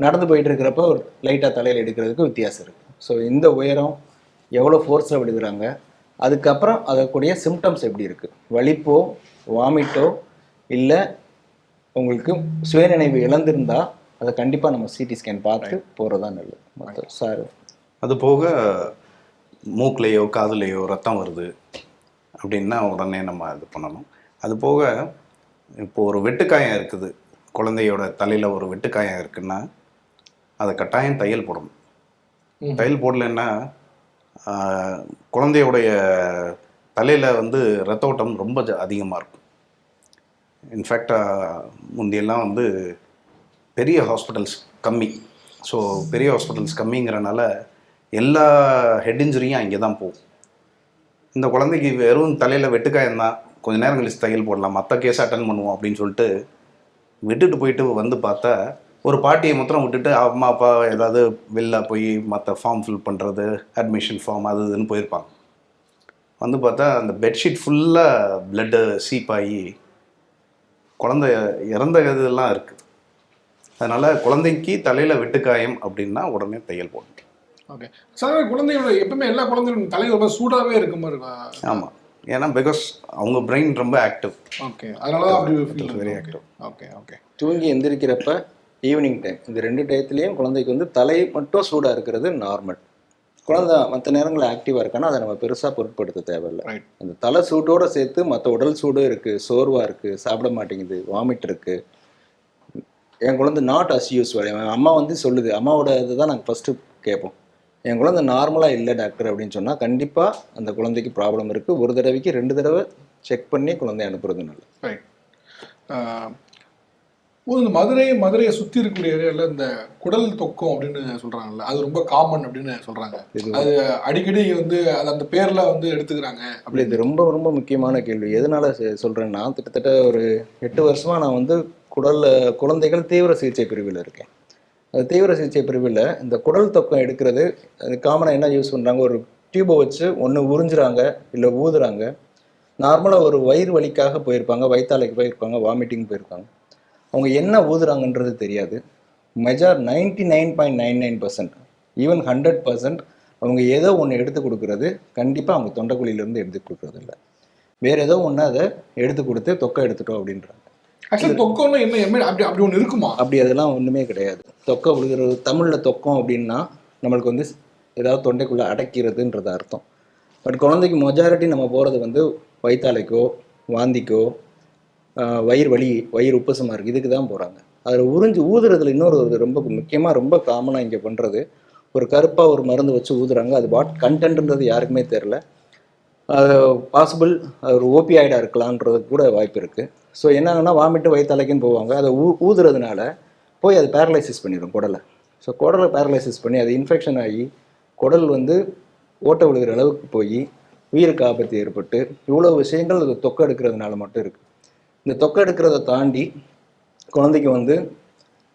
நடந்து போயிட்டு இருக்கிறப்ப ஒரு லைட்டாக தலையில் எடுக்கிறதுக்கு வித்தியாசம் இருக்குது. ஸோ இந்த உயரம் எவ்வளோ ஃபோர்ஸில் விழுகிறாங்க, அதுக்கப்புறம் அதற்குரிய சிம்டம்ஸ் எப்படி இருக்குது, வலிப்போ வாமிட்டோ இல்லை உங்களுக்கு சுயநினைவு இழந்திருந்தால் அதை கண்டிப்பாக நம்ம சிடி ஸ்கேன் பார்த்து போகிறது தான் நல்லது. சார் அது போக மூக்குலேயோ காதுலேயோ ரத்தம் வருது அப்படின்னா உடனே நம்ம இது பண்ணணும். அது போக இப்போது ஒரு வெட்டுக்காயம் இருக்குது, குழந்தையோட தலையில் ஒரு வெட்டுக்காயம் இருக்குன்னா அதை கட்டாயம் தையல் போடணும். தையல் போடலைன்னா குழந்தையோடைய தலையில் வந்து ரத்த ஓட்டம் ரொம்ப அதிகமாக இருக்கும். இன்ஃபேக்ட் முந்தியெல்லாம் வந்து பெரிய ஹாஸ்பிட்டல்ஸ் கம்மி. ஸோ பெரிய ஹாஸ்பிட்டல்ஸ் கம்மிங்கிறனால எல்லா ஹெட் இன்ஜுரியும் அங்கே தான் போகும். இந்த குழந்தைக்கு வெறும் தலையில் வெட்டுக்காயம்தான், கொஞ்சம் நேரம் கழிச்சு தையல் போடலாம், மற்ற கேஸ் அட்டன் பண்ணுவோம் அப்படின்னு சொல்லிட்டு விட்டுட்டு போயிட்டு வந்து பார்த்தா ஒரு பாட்டியை மாத்திரம் விட்டுட்டு அம்மா அப்பா ஏதாவது வெளில போய் மற்ற ஃபார்ம் ஃபில் பண்ணுறது, அட்மிஷன் ஃபார்ம் அது இதுன்னு போயிருப்பாங்க. வந்து பார்த்தா அந்த பெட்ஷீட் ஃபுல்லாக பிளட்டு சீப்பாகி குழந்தை இறந்த இதெல்லாம் இருக்குது. அதனால் குழந்தைக்கு தலையில் வெட்டுக்காயம் அப்படின்னா உடனே தையல் போடணும். ஓகே சார், குழந்தையோட எப்பவுமே எல்லா குழந்தைகளும் தலை ரொம்ப சூடாகவே இருக்க மாதிரி இருக்கா? ஆமாம், ஏன்னா பிகாஸ் அவங்க பிரெயின் ரொம்ப ஆக்டிவ். ஓகே, அதனால தான் அப்படி வெரி ஆக்டிவ். Okay okay. தூங்கி எந்திரிக்கிறப்ப ஈவினிங் டைம் இந்த 2 டயத்துலேயும் குழந்தைக்கு வந்து தலை மட்டும் சூடாக இருக்கிறது நார்மல். குழந்தை மற்ற நேரங்களில் ஆக்டிவாக இருக்கான்னா அதை நம்ம பெருசாக பொருட்படுத்த தேவையில்லை. அந்த தலை சூட்டோடு சேர்த்து மற்ற உடல் சூடும் இருக்குது, சோர்வாக இருக்குது, சாப்பிட மாட்டேங்குது, வாமிட் இருக்குது. என் குழந்தை நாட் அஸ் யூஸ்வல். என் அம்மா வந்து சொல்லுது, அம்மாவோட இதுதான் நாங்கள் ஃபஸ்ட்டு கேட்போம். என் குழந்தை நார்மலாக இல்லை டாக்டர் அப்படின்னு சொன்னால் கண்டிப்பாக அந்த குழந்தைக்கு ப்ராப்ளம் இருக்குது. ஒரு தடவைக்கு 2 தடவை செக் பண்ணி குழந்தைய அனுப்புறது நல்லது. ரைட். இந்த மதுரையை சுற்றி இருக்கக்கூடிய ஏரியாவில் இந்த குடல் தொக்கம் அப்படின்னு சொல்கிறாங்கல்ல, அது ரொம்ப காமன் அப்படின்னு சொல்கிறாங்க. அது அடிக்கடி வந்து அது அந்த பேரில் வந்து எடுத்துக்கிறாங்க அப்படி. இது ரொம்ப ரொம்ப முக்கியமான கேள்வி. எதனால் சொல்கிறேன்னா, கிட்டத்தட்ட ஒரு 8 வருஷமாக நான் வந்து குழந்தைகள் தீவிர சிகிச்சை பிரிவில் இருக்கேன். அது தீவிர சிகிச்சை பிரிவில் இந்த குடல் தொக்கம் எடுக்கிறது அது காமனாக என்ன யூஸ் பண்ணுறாங்க, ஒரு டியூபை வச்சு ஒன்று உறிஞ்சுறாங்க இல்லை ஊதுறாங்க. நார்மலாக ஒரு வயிறு வலிக்காக போயிருப்பாங்க, வயிற்றாலைக்கு போயிருப்பாங்க, வாமிட்டிங் போயிருப்பாங்க. அவங்க என்ன ஊதுறாங்கன்றது தெரியாது. 99.99%, ஈவன் 100% அவங்க ஏதோ ஒன்று எடுத்து கொடுக்குறது கண்டிப்பாக அவங்க தொண்டைக்குழியிலேருந்து எடுத்து கொடுக்குறது இல்லை, வேறு ஏதோ ஒன்று அதை எடுத்து கொடுத்து தொக்கை எடுத்துட்டோம் அப்படின்றாங்க. ஆக்சுவலி தொக்கம்னா என்ன அப்படி அப்படி ஒன்று இருக்குமா? அப்படி அதெல்லாம் ஒன்றுமே கிடையாது. தொக்கை விழுகிறது தமிழில் தொக்கம் அப்படின்னா நம்மளுக்கு வந்து ஏதாவது தொண்டைக்குள்ளே அடைக்கிறதுன்றது அர்த்தம். பட் குழந்தைக்கு மெஜாரிட்டி நம்ம போகிறது வந்து வயிற்றாலைக்கோ வாந்திக்கோ வயிறு வலி வயிறு உப்பசமாக இருக்குது இதுக்கு தான் போகிறாங்க. அதில் உறிஞ்சு ஊதுறதுல இன்னொரு ரொம்ப முக்கியமாக ரொம்ப காமனாக இங்கே பண்ணுறது, ஒரு கருப்பாக ஒரு மருந்து வச்சு ஊதுறாங்க. அது வாட் கண்டென்ட்ன்றது யாருக்குமே தெரில. அது பாசிபிள் ஒரு ஓபியாய்டாக இருக்கலான்றதுக்கு கூட வாய்ப்பு இருக்குது. ஸோ என்னங்கன்னா வாமிட்டு வயிற்றாலைக்குன்னு போவாங்க. அதை ஊதுறதுனால போய் அது பேரலைசிஸ் பண்ணிடும் குடலை. ஸோ குடலை பேரலைசிஸ் பண்ணி அது இன்ஃபெக்ஷன் ஆகி குடல் வந்து ஓட்ட விழுகிற அளவுக்கு போய் உயிருக்கு ஆபத்து ஏற்பட்டு இவ்வளோ விஷயங்கள் அது தொக்கை எடுக்கிறதுனால மட்டும் இருக்குது. இந்த தொக்கை எடுக்கிறத தாண்டி குழந்தைக்கு வந்து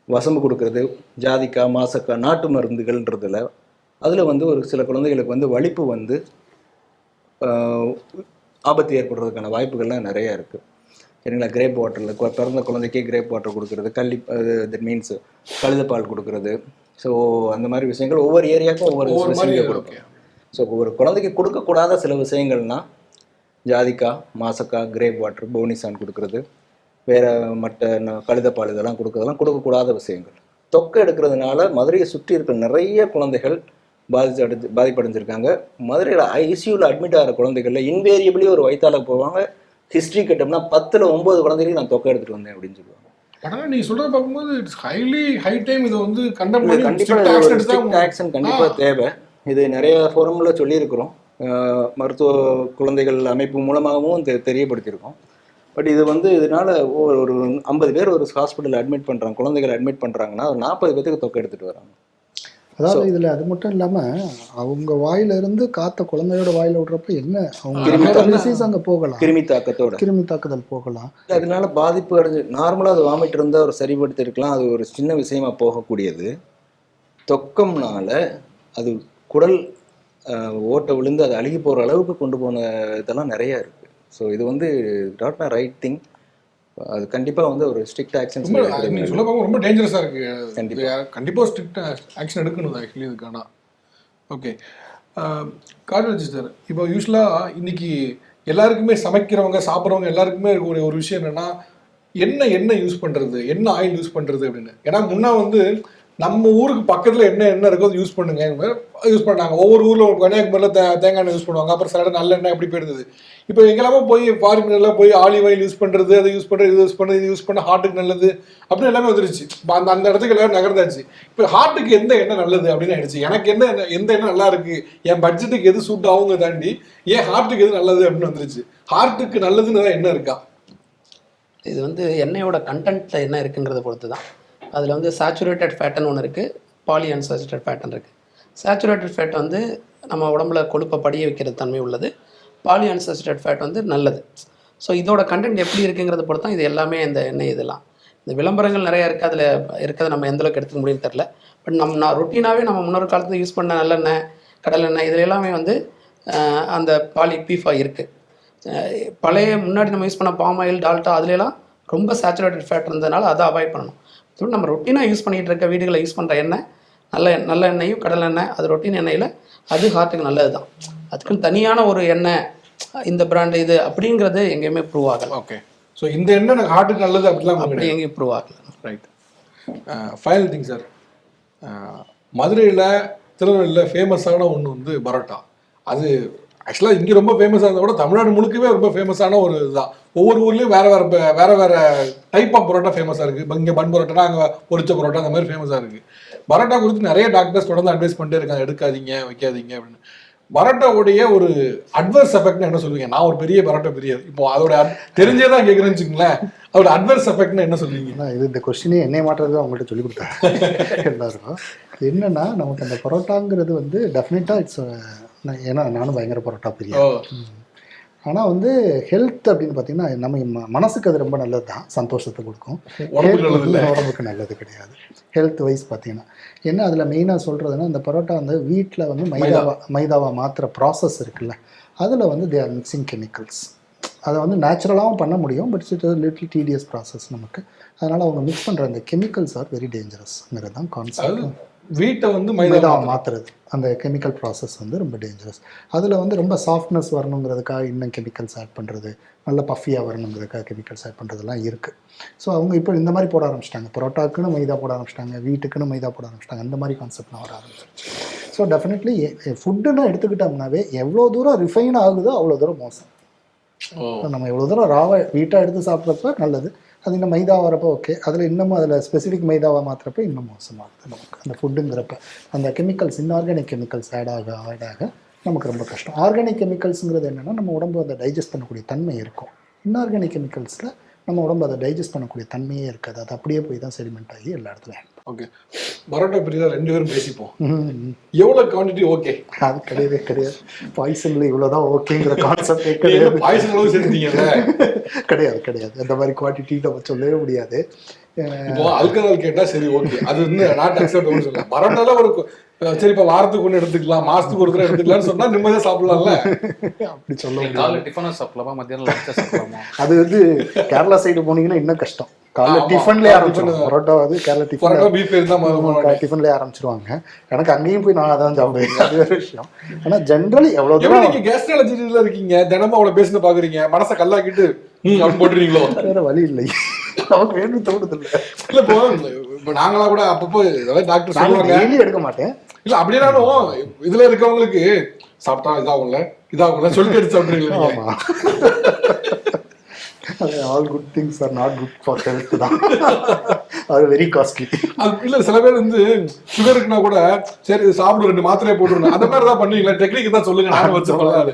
வசம்பு கொடுக்கறது, ஜாதிக்காய் மாசக்காய் நாட்டு மருந்துகள்ன்றதில் அதில் வந்து ஒரு சில குழந்தைகளுக்கு வந்து வலிப்பு வந்து ஆபத்து ஏற்படுறதுக்கான வாய்ப்புகள்லாம் நிறையா இருக்குது. சரிங்களா? கிரேப் வாட்டரில் பிறந்த குழந்தைக்கே கிரேப் வாட்டர் கொடுக்கறது, தட் மீன்ஸ் கழுதப்பால் கொடுக்கறது. ஸோ அந்த மாதிரி விஷயங்கள் ஒவ்வொரு ஏரியாவுக்கும் ஒவ்வொரு விஷயங்கள் கொடுக்கும். ஸோ ஒரு குழந்தைக்கு கொடுக்கக்கூடாத சில விஷயங்கள்னால் ஜாதிக்காய் மாசக்காய் கிரேப் வாட்டர் போனிசான் கொடுக்கறது, வேறு மற்ற கழுதப்பால் இதெல்லாம் கொடுக்கக்கூடாத விஷயங்கள். தொக்கை எடுக்கிறதுனால மதுரையை சுற்றி இருக்கிற நிறைய குழந்தைகள் பாதிப்படைஞ்சிருக்காங்க. மதுரையில் ஐசியூவில் அட்மிட் ஆகிற குழந்தைகளில் இன்வேரியபிளி ஒரு வயிற்றால போவாங்க. ஹிஸ்ட்ரி கேட்டோம்னா 10ல் 9 குழந்தைகளுக்கு நான் தொக்கை எடுத்துகிட்டு வந்தேன் அப்படின்னு சொல்லுவாங்க. ஆனால் நீ சொல்கிறத பார்க்கும்போது இட்ஸ் ஹை டைம் இதை வந்து கண்டிப்பாக ஆக்ஷன் கண்டிப்பாக தேவை. இது நிறைய ஃபோரமில் சொல்லியிருக்கிறோம், மருத்துவ குழந்தைகள் அமைப்பு மூலமாகவும் தெரியப்படுத்தியிருக்கோம். பட் இது வந்து இதனால ஒரு 50 பேர் ஒரு ஹாஸ்பிட்டலில் அட்மிட் பண்ணுறாங்க, குழந்தைகள் அட்மிட் பண்ணுறாங்கன்னா ஒரு 40 பேருக்கு தொக்கை எடுத்துகிட்டு வராங்க. அதாவது இதில் அது மட்டும் இல்லாமல் அவங்க வாயிலிருந்து காத்த குழந்தையோட வாயில் விடுறப்ப என்ன அவங்க அங்கே போகலாம், கிருமி தாக்குதல் போகலாம். அதனால பாதிப்பு அடைஞ்சு நார்மலாக அது வாமிட் இருந்தால் ஒரு சரிப்படுத்திருக்கலாம், அது ஒரு சின்ன விஷயமா போகக்கூடியது. தொக்கம்னால அது குடல் ஓட்டை விழுந்து அது அழுகி போகிற அளவுக்கு கொண்டு போன இதெல்லாம் நிறையா இருக்குது. ஸோ இது வந்து நாட் அ ரைட் திங். அது கண்டிப்பாக வந்து ஒரு ஸ்ட்ரிக்ட் ஆக்ஷன் சொல்ல பார்க்க ரொம்ப டேஞ்சரஸாக இருக்குது. கண்டிப்பாக ஸ்ட்ரிக்ட் ஆக்ஷன் எடுக்கணும் ஆக்சுவலி இதுக்கான. ஓகே, கார்டியாலஜி சார், இப்போ யூஸ்வலாக இன்னைக்கு எல்லாருக்குமே சமைக்கிறவங்க சாப்பிட்றவங்க எல்லாருக்குமே இருக்கக்கூடிய ஒரு விஷயம் என்னென்னா எண்ணெய் யூஸ் பண்ணுறது, என்ன ஆயில் யூஸ் பண்ணுறது அப்படின்னு. ஏன்னா முன்னே வந்து நம்ம ஊருக்கு பக்கத்தில் என்ன இருக்கோ அது யூஸ் பண்ணுங்க யூஸ் பண்ணாங்க. ஒவ்வொரு ஊரில் கன்னியாகுமரியில் தேங்காய் எண்ணெய் யூஸ் பண்ணுவாங்க, அப்புறம் சில இடம் நல்லெண்ணெய் அப்படி போயிடுது. இப்போ எங்கெல்லாமோ போய் ஃபாரின்லாம் போய் ஆலிவ் ஆயில் யூஸ் பண்ணுறது, அதை யூஸ் பண்ணுறது, இது யூஸ் பண்ண ஹார்ட்டுக்கு நல்லது அப்படின்னு எல்லாமே வந்துருச்சு. இப்போ அந்த இடத்துக்கு எல்லாரும் நகர்ந்தாச்சு. இப்போ ஹார்ட்டுக்கு எந்த எண்ணெய் நல்லது அப்படின்னு ஆயிடுச்சு. எனக்கு எந்த எண்ணெய் நல்லா இருக்குது, என் பட்ஜெட்டுக்கு எது சூட் ஆகுங்க தாண்டி ஏன் ஹார்ட்டுக்கு எது நல்லது அப்படின்னு வந்துருச்சு. ஹார்ட்டுக்கு நல்லதுன்னு என்ன இருக்கா? இது வந்து எண்ணெயோட கண்டென்ட்டில் என்ன இருக்குங்கிறத பொறுத்து தான். அதில் வந்து சேச்சுரேட்டட் ஃபேட்டுன்னு ஒன்று இருக்குது, பாலி அன்சாச்சுரேட்டட் ஃபேட்டுன்னு இருக்குது. சேச்சுரேட்டட் ஃபேட் வந்து நம்ம உடம்புல கொழுப்பை படிய வைக்கிறது தன்மை உள்ளது, பாலி அன்சாச்சுரேட்டட் ஃபேட் வந்து நல்லது. ஸோ இதோட கண்டென்ட் எப்படி இருக்குங்கிறத பொறுத்து தான் இது எல்லாமே. இந்த எண்ணெய் இதெல்லாம் இந்த விளம்பரங்கள் நிறையா இருக்குது, அதில் இருக்கிறத நம்ம எந்தளவுக்கு எடுத்துக்க முடியும்னு தெரில. பட் நான் ரொட்டீனாகவே நம்ம முன்னொரு காலத்தில் யூஸ் பண்ண நல்லெண்ணெய் கடலெண்ணெய் இதில் எல்லாமே வந்து அந்த பாலி பீஃபா இருக்குது. பழைய முன்னாடி நம்ம யூஸ் பண்ண பாம் ஆயில் டால்டா அதுலலாம் ரொம்ப சேச்சுரேட்டட் ஃபேட் இருந்ததுனால அதை அவாய்ட் பண்ணணும். ஸோ நம்ம ரொட்டீனாக யூஸ் பண்ணிகிட்டு இருக்க வீடுகளில் யூஸ் பண்ணுற எண்ணெய் நல்ல எண்ணெயும் கடல் எண்ணெய் அது ரொட்டீன் எண்ணெயில் அது ஹார்ட்டுக்கு நல்லது தான். அதுக்குன்னு தனியான ஒரு எண்ணெய் இந்த பிராண்டு இது அப்படிங்கிறது எங்கேயுமே ப்ரூவ் ஆகலை. ஓகே, ஸோ இந்த எண்ணெய் எனக்கு ஹார்ட்டுக்கு நல்லது அப்படிலாம் அப்படி எங்கேயும் ப்ரூவ் ஆகலை. ரைட். ஃபைனல் திங் சார், மதுரையில் திருநெல்வேலியில் ஃபேமஸான ஒன்று வந்து பரோட்டா. அது ஆக்சுவலாக இங்கே ரொம்ப ஃபேமஸாக இருந்தால் கூட தமிழ்நாடு முழுக்கவே ரொம்ப ஃபேமஸான ஒரு இதுதான். ஒவ்வொரு ஊர்லேயும் வேறு டைப் ஆஃப் பரோட்டா ஃபேமஸாக இருக்குது. இங்கே பன் பரோட்டா, அங்கே பொரிச்ச பரோட்டா, அந்த மாதிரி ஃபேமஸாக இருக்குது. பரோட்டா குறித்து நிறைய டாக்டர்ஸ் தொடர்ந்து அட்வைஸ் பண்ணிட்டே இருக்காங்க, எடுக்காதீங்க வைக்காதீங்க அப்படின்னு. பரோட்டாவுடைய ஒரு அட்வர்ஸ் எஃபெக்ட்னு என்ன சொல்லுவீங்க? நான் ஒரு பெரிய பரோட்டா பிரியர், இப்போ அதோட தெரிஞ்சே தான் கேட்குறேன்னு வச்சுக்கோங்களேன். அதோட அட்வர்ஸ் எஃபெக்ட்னு என்ன சொல்லுவீங்க? இது இந்த கொஸ்டினே என்னை மாட்டுறது அவங்கள்ட்ட சொல்லி கொடுத்தாங்க எல்லாருக்கும். என்னன்னா நமக்கு அந்த பரோட்டாங்கிறது வந்து டெஃபினட்டாக இட்ஸ், ஏன்னா நானும் பயங்கர பரோட்டா பிரியர். ஆனால் வந்து ஹெல்த் அப்படின்னு பார்த்தீங்கன்னா நம்ம மனசுக்கு அது ரொம்ப நல்லது தான், சந்தோஷத்தை கொடுக்கும். உடம்புக்கு நல்லது கிடையாது. ஹெல்த் வைஸ் பார்த்தீங்கன்னா என்ன அதில் மெயினாக சொல்கிறதுனா, இந்த பரோட்டா வந்து வீட்டில் வந்து மைதாவை மாற்றுற ப்ராசஸ் இருக்குல்ல, அதில் வந்து தே ஆர் மிக்சிங் கெமிக்கல்ஸ். அதை வந்து நேச்சுரலாகவும் பண்ண முடியும், but it's little tedious process நமக்கு. அதனால் அவங்க மிக்ஸ் பண்ணுற அந்த கெமிக்கல்ஸ் ஆர் வெரி டேஞ்சரஸ்ங்கிறது தான் கான்செப்ட். வீட்டை வந்து மைதாவை மாற்றுறது, அந்த கெமிக்கல் ப்ராசஸ் வந்து ரொம்ப டேஞ்சரஸ். அதில் வந்து ரொம்ப சாஃப்ட்னஸ் வரணுங்கிறதுக்காக இன்னும் கெமிக்கல்ஸ் ஆட் பண்ணுறது, நல்ல பஃபியாக வரணுங்கிறதுக்காக கெமிக்கல்ஸ் ஆட் பண்ணுறதுலாம் இருக்குது. ஸோ அவங்க இப்போ இந்த மாதிரி போட ஆரம்பிச்சிட்டாங்க, பரோட்டாக்குன்னு மைதா போட ஆரம்பிச்சிட்டாங்க, வீட்டுக்குன்னு மைதா போட ஆரம்பிச்சிட்டாங்க, அந்த மாதிரி கான்செப்ட்லாம் வர ஆரம்பிச்சிருச்சு. ஸோ டெஃபினெட்லி ஃபுட்டுன்னு எடுத்துக்கிட்டோம்னாவே எவ்வளோ தூரம் ரிஃபைன் ஆகுதோ அவ்வளோ தூரம் மோசம். நம்ம எவ்வளோ தூரம் ராவை வீட்டாக எடுத்து சாப்பிட்றப்ப நல்லது, அது இன்னும் மைதா வரப்போ ஓகே, அதில் இன்னமும் அதில் ஸ்பெசிஃபிக் மைதாவை மாற்றுறப்ப இன்னும் மோசமாகுது நமக்கு அந்த ஃபுட்டுங்கிறப்ப. அந்த கெமிக்கல்ஸ், இன்ஆர்கானிக் கெமிக்கல்ஸ் ஆட் ஆக நமக்கு ரொம்ப கஷ்டம். ஆர்கானிக் கெமிக்கல்ஸுங்கிறது என்னென்னா நம்ம உடம்பு அதை டைஜஸ்ட் பண்ணக்கூடிய தன்மை இருக்கும். இன்ஆர்கானிக் கெமிக்கல்ஸில் நம்ம உடம்பு அதை டைஜஸ்ட் பண்ணக்கூடிய தன்மையே இருக்காது, அது அப்படியே போய் தான் செடிமெண்ட் ஆகி எல்லா இடத்துலையும். ஓகே, பரோட்டா பிரியா 2 பேரும் பேசிப்போம். எவ்வளோ குவான்டிட்டி ஓகே? அது கிடையவே பாய்சனில் இவ்வளோதான் ஓகேங்கிற கான்செப்டே கிடையாது. பாய்சன் அளவு சேர்த்துட்டீங்கல்ல? கிடையாது அந்த மாதிரி குவான்டிட்டி நம்ம சொல்லவே முடியாது. இப்போ ஆல்கஹால் கேட்டால் சரி ஓகே, அது வந்து நாட் அக்செப்டபிள்னு சொல்லலாம். பரோட்டால ஒரு சரி இப்போ வாரத்துக்கு ஒன்று எடுத்துக்கலாம், மாசத்துக்கு ஒரு தடவை எடுத்துக்கலாம்னு சொன்னா நிம்மதியாக சாப்பிடலாம்ல. அப்படி சொல்ல காலைல டிஃபனா சாப்பிடலாமா, மத்தியானம் லஞ்சா சாப்பிடலாமா? அது வந்து கேரளா சைடு போனீங்கன்னா இன்னும் கஷ்டம். காலைல டிஃபன்லேயே ஆரம்பிச்சிடும் பரோட்டா, அது கேரளா டிஃபன்லேயே ஆரம்பிச்சிருவாங்க. எனக்கு அங்கேயும் போய் நான் அதான் சாப்பிடுவேன், அது வேறு விஷயம். ஆனால் ஜென்ரலி எவ்வளோ தூரம் நீங்கள் கேஸ்ட்ராலஜியில் இருக்கீங்க, தினமும் அவ்வளோ பேசுன பார்க்குறீங்க, மனசை கல்லாக்கிட்டு அப்படி போட்டுறீங்களோ? வேற வழி இல்லை, நமக்கு வேணும் தோணுது இல்லை. இல்லை இப்போ நாங்களா கூட அப்பப்போ ஏதாவது டாக்டர் சொல்லுவாங்க, டெய்லி எடுக்க மாட்டேன். இல்லை அப்படின்னாலும் இதில் இருக்கவங்களுக்கு சாப்பிட்டா இதாகும்ல சொல்லிட்டு எடுத்து சாப்பிட்றீங்களா? ஆமாம், all good things are not good for health தான், அது வெரி காஸ்ட்லி. அது இல்லை, சில பேர் வந்து சுகர் இருக்குன்னா கூட சரி சாப்பிடு 2 மாத்திரையை போட்டுருணும், அந்த மாதிரி தான் பண்ணுவீங்களா? டெக்னிக் தான் சொல்லுங்க, நானும் வச்சு பண்ணலாம்.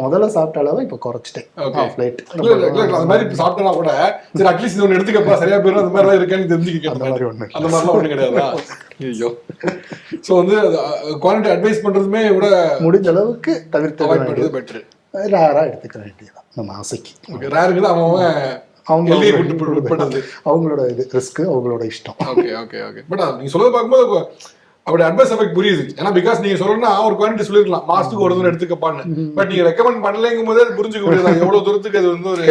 முதல்ல சாப்பிட்ட அளவு இப்போ குறைச்சிட்டேன். அந்த மாதிரி சாப்பிட்டா கூட சரி அட்லீஸ்ட் இது ஒன்று எடுத்துக்கப்பா சரியா போயிடும், அந்த மாதிரி தான் இருக்கேன்னு தெரிஞ்சுக்க. அந்த மாதிரிலாம் ஒன்றும் கிடையாதா? ஐயோ. ஸோ வந்து குவாலிட்டி அட்வைஸ் பண்ணுறதுமே கூட முடிஞ்ச அளவுக்கு தவிர்த்து அவாய்ட் பண்ணுறது பெட்ரு. ரேராக எடுத்துக்க வேண்டியதான் நம்ம ஆசைக்கு. ரேருக்கு தான் அவங்களோட இது ரிஸ்க், அவங்களோட இஷ்டம். Okay okay okay. பட் நீங்கள் சொல்றது பார்க்கும்போது அப்படி அட்வைஸ் எஃபெக்ட் புரியுது. ஏன்னா பிகாஸ் நீங்கள் சொல்லணும்னா ஒரு குவாலிட்டி சொல்லிருக்கலாம், மாசத்துக்கு ஒரு தூரம் எடுத்துக்கப்பான்னு. பட் நீங்கள் ரெக்கமெண்ட் பண்ணலைங்கும் போதே அது புரிஞ்சுக்க முடியாது எவ்வளோ தூரத்துக்கு அது வந்து ஒரு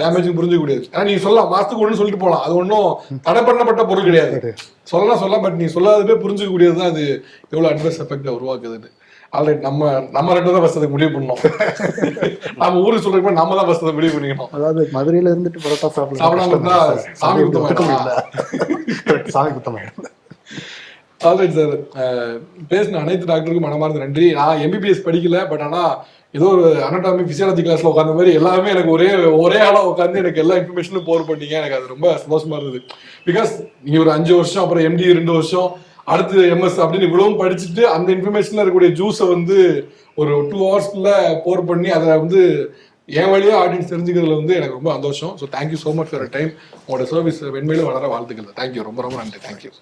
டேமேஜிங் புரிஞ்சுக்க முடியாது. ஏன்னா நீங்கள் சொல்லலாம் மாசத்துக்கு ஒன்று சொல்லிட்டு போகலாம், அது ஒன்றும் தடை பண்ணப்பட்ட பொருள் கிடையாது, சொல்லலாம். பட் நீங்கள் சொல்லாதவே புரிஞ்சுக்க கூடியது தான் அது எவ்வளோ அட்வைஸ் எஃபெக்டை உருவாக்குது. ஆல்ரைட், நம்ம 2 தான் ஃபர்ஸ்ட் அதை முடிவு பண்ணோம். நம்ம ஊருக்கு சொல்றதுக்கு நம்ம தான் ஃபர்ஸ்ட் அதை முடிவு பண்ணிக்கணும். அதாவது மதுரையில இருந்துட்டு பரோட்டா சாப்பிடலாம், சாமி குத்தம். ஆல்ரைட் சார், பேசின அனைத்து டாக்டருக்கும் மனமார்ந்த நன்றி. நான் எம்பிபிஎஸ் படிக்கல, பட் ஆனால் ஏதோ ஒரு அனாட்டமி பிசியாலஜி கிளாஸ்ல உட்காந்த மாதிரி எல்லாமே எனக்கு ஒரே ஆளாக உட்காந்து எனக்கு எல்லா இன்ஃபர்மேஷனும் போர் பண்ணீங்க. எனக்கு அது ரொம்ப சந்தோஷமா இருந்தது. பிகாஸ் நீங்க ஒரு 5 வருஷம், அப்புறம் எம்டி 2 வருஷம், அடுத்து எம்எஸ் அப்படின்னு இவ்வளவும் படிச்சுட்டு அந்த இன்ஃபர்மேஷன்ல இருக்கக்கூடிய ஜூஸை வந்து ஒரு 2 ஹவர்ஸ்க்குள்ள போர் பண்ணி அதை வந்து என் வழியாக ஆடியன்ஸ் தெரிஞ்சுக்கிறதுல வந்து எனக்கு ரொம்ப சந்தோஷம். So thank you so much for time. உங்களோட சர்வீஸ் வெண்மையிலும் வளர வாழ்த்துக்கள். தேங்க்யூ, ரொம்ப ரொம்ப நன்றி. தேங்க்யூ.